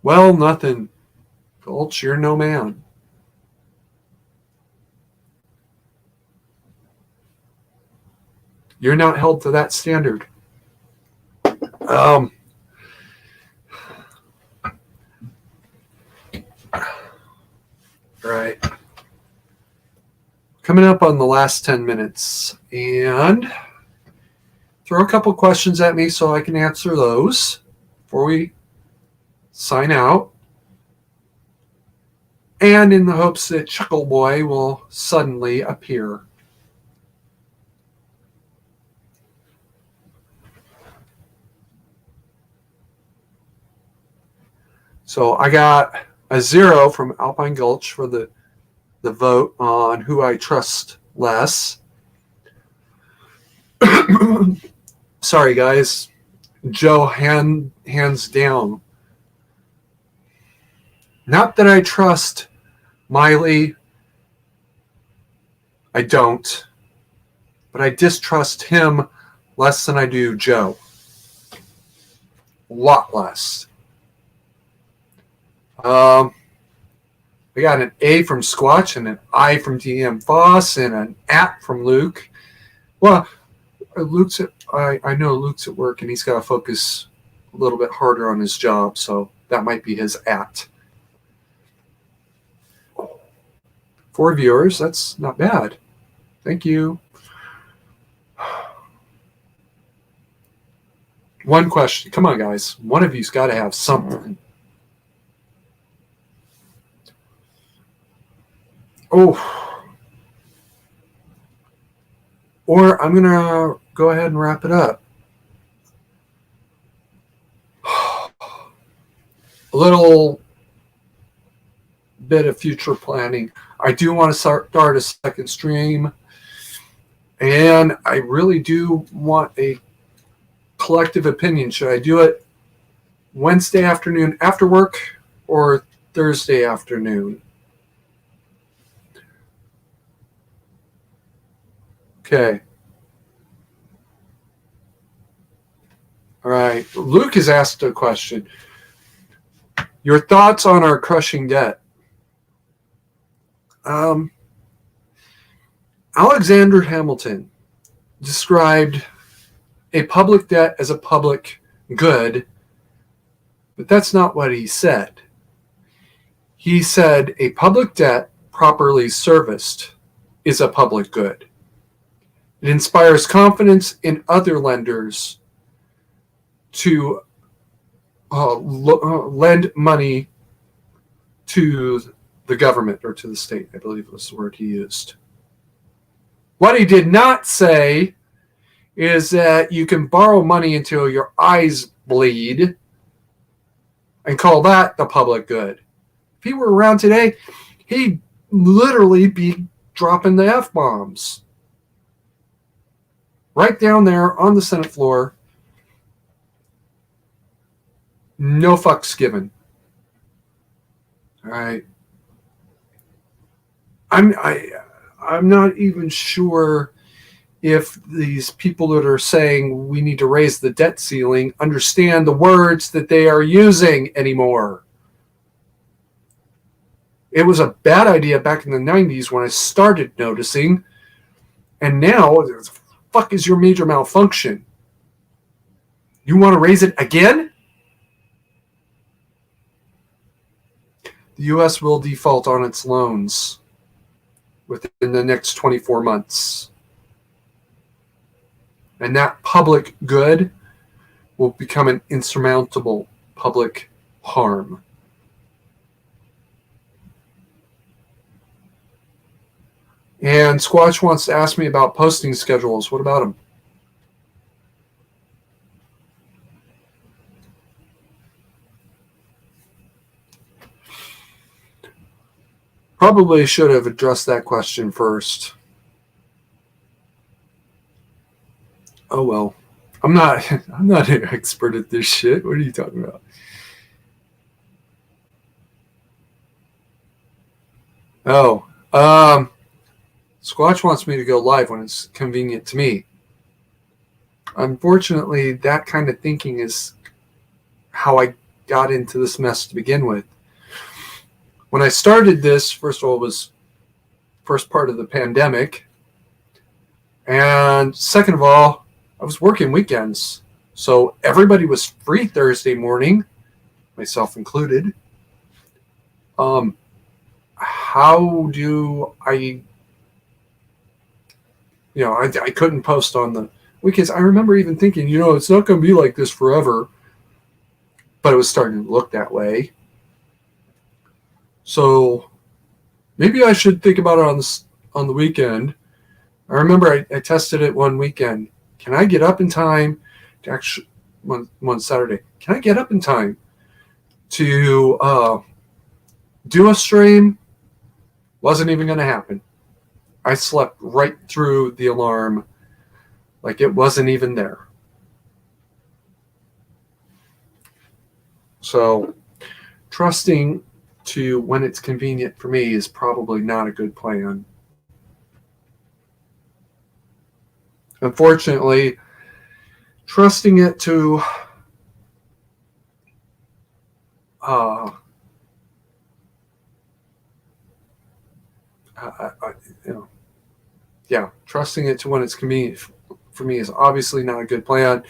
Speaker 1: Well, nothing. Gulch, you're no man. You're not held to that standard. Right. Coming up on the last 10 minutes. And throw a couple questions at me so I can answer those before we sign out. And in the hopes that Chuckle Boy will suddenly appear. So I got a 0 from Alpine Gulch for the vote on who I trust less. Sorry, guys. Joe, hands down. Not that I trust Miley. I don't. But I distrust him less than I do Joe. A lot less. I got an A from Squatch and an I from DM Foss and an at from Luke. Well, Luke's I know Luke's at work and he's got to focus a little bit harder on his job, so that might be his at. 4 viewers, that's not bad. Thank you. One question. Come on, guys. One of you's got to have something. Oh. Or I'm going to go ahead and wrap it up. A little bit of future planning. I do want to start a second stream. And I really do want a collective opinion. Should I do it Wednesday afternoon after work or Thursday afternoon? Okay. All right. Luke has asked a question. Your thoughts on our crushing debt? Alexander Hamilton described a public debt as a public good, but that's not what he said. He said a public debt properly serviced is a public good. It inspires confidence in other lenders to lend money to the government or to the state, I believe was the word he used. What he did not say is that you can borrow money until your eyes bleed and call that the public good. If he were around today, he'd literally be dropping the F-bombs. Right down there on the Senate floor. No fucks given. All right. I'm not even sure if these people that are saying we need to raise the debt ceiling understand the words that they are using anymore. It was a bad idea back in the 90s when I started noticing, and now, what the fuck is your major malfunction? You want to raise it again? the U.S. will default on its loans within the next 24 months. And that public good will become an insurmountable public harm. And Squatch wants to ask me about posting schedules. What about them? Probably should have addressed that question first. Oh well. I'm not an expert at this shit. What are you talking about? Oh, Squatch wants me to go live when it's convenient to me. Unfortunately, that kind of thinking is how I got into this mess to begin with. When I started this, first of all, it was first part of the pandemic. And second of all, I was working weekends. So everybody was free Thursday morning, myself included. How do I, I couldn't post on the weekends. I remember even thinking, it's not going to be like this forever. But it was starting to look that way. So maybe I should think about it on the weekend. I remember I tested it one weekend. Can I get up in time to actually, one Saturday, can I get up in time to do a stream? Wasn't even going to happen. I slept right through the alarm like it wasn't even there. So trusting to when it's convenient for me is probably not a good plan. Unfortunately, trusting it to trusting it to when it's convenient for me is obviously not a good plan.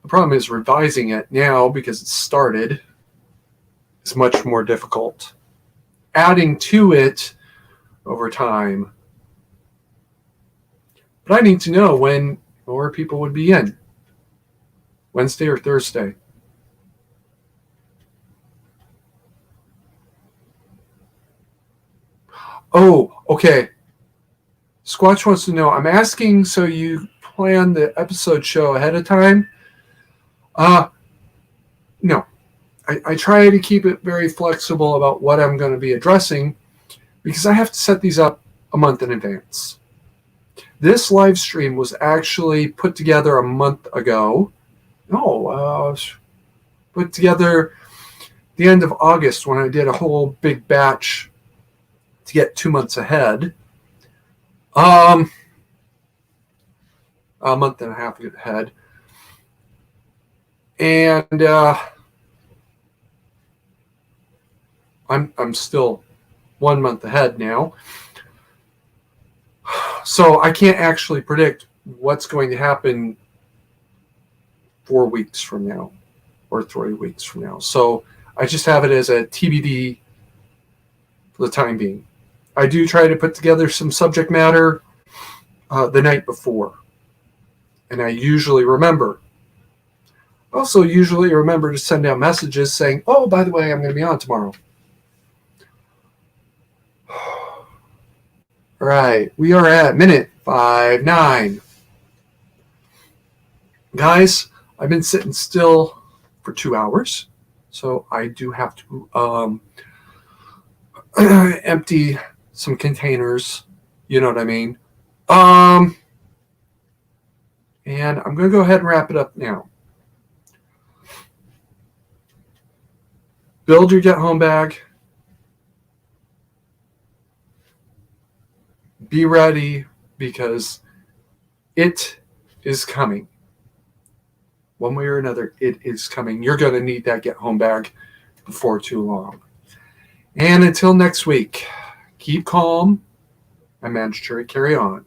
Speaker 1: The problem is revising it now because it's started is much more difficult. Adding to it over time. But I need to know when more people would be in. Wednesday or Thursday. Oh, okay. Squatch wants to know, I'm asking so you plan the episode show ahead of time? No. I try to keep it very flexible about what I'm going to be addressing because I have to set these up a month in advance. This live stream was actually put together a month ago. Put together the end of August when I did a whole big batch to get 2 months ahead. A month and a half ahead. And I'm still 1 month ahead now. So I can't actually predict what's going to happen 4 weeks from now or 3 weeks from now. So I just have it as a TBD for the time being. I do try to put together some subject matter the night before. And I usually remember. Also usually remember to send out messages saying, oh, by the way, I'm going to be on tomorrow. All right, we are at minute 59. Guys, I've been sitting still for 2 hours, so I do have to empty some containers, you know what I mean? And I'm going to go ahead and wrap it up now. Build your get-home bag. Be ready because it is coming. One way or another, it is coming. You're going to need that get-home bag before too long. And until next week, keep calm and manage to carry on.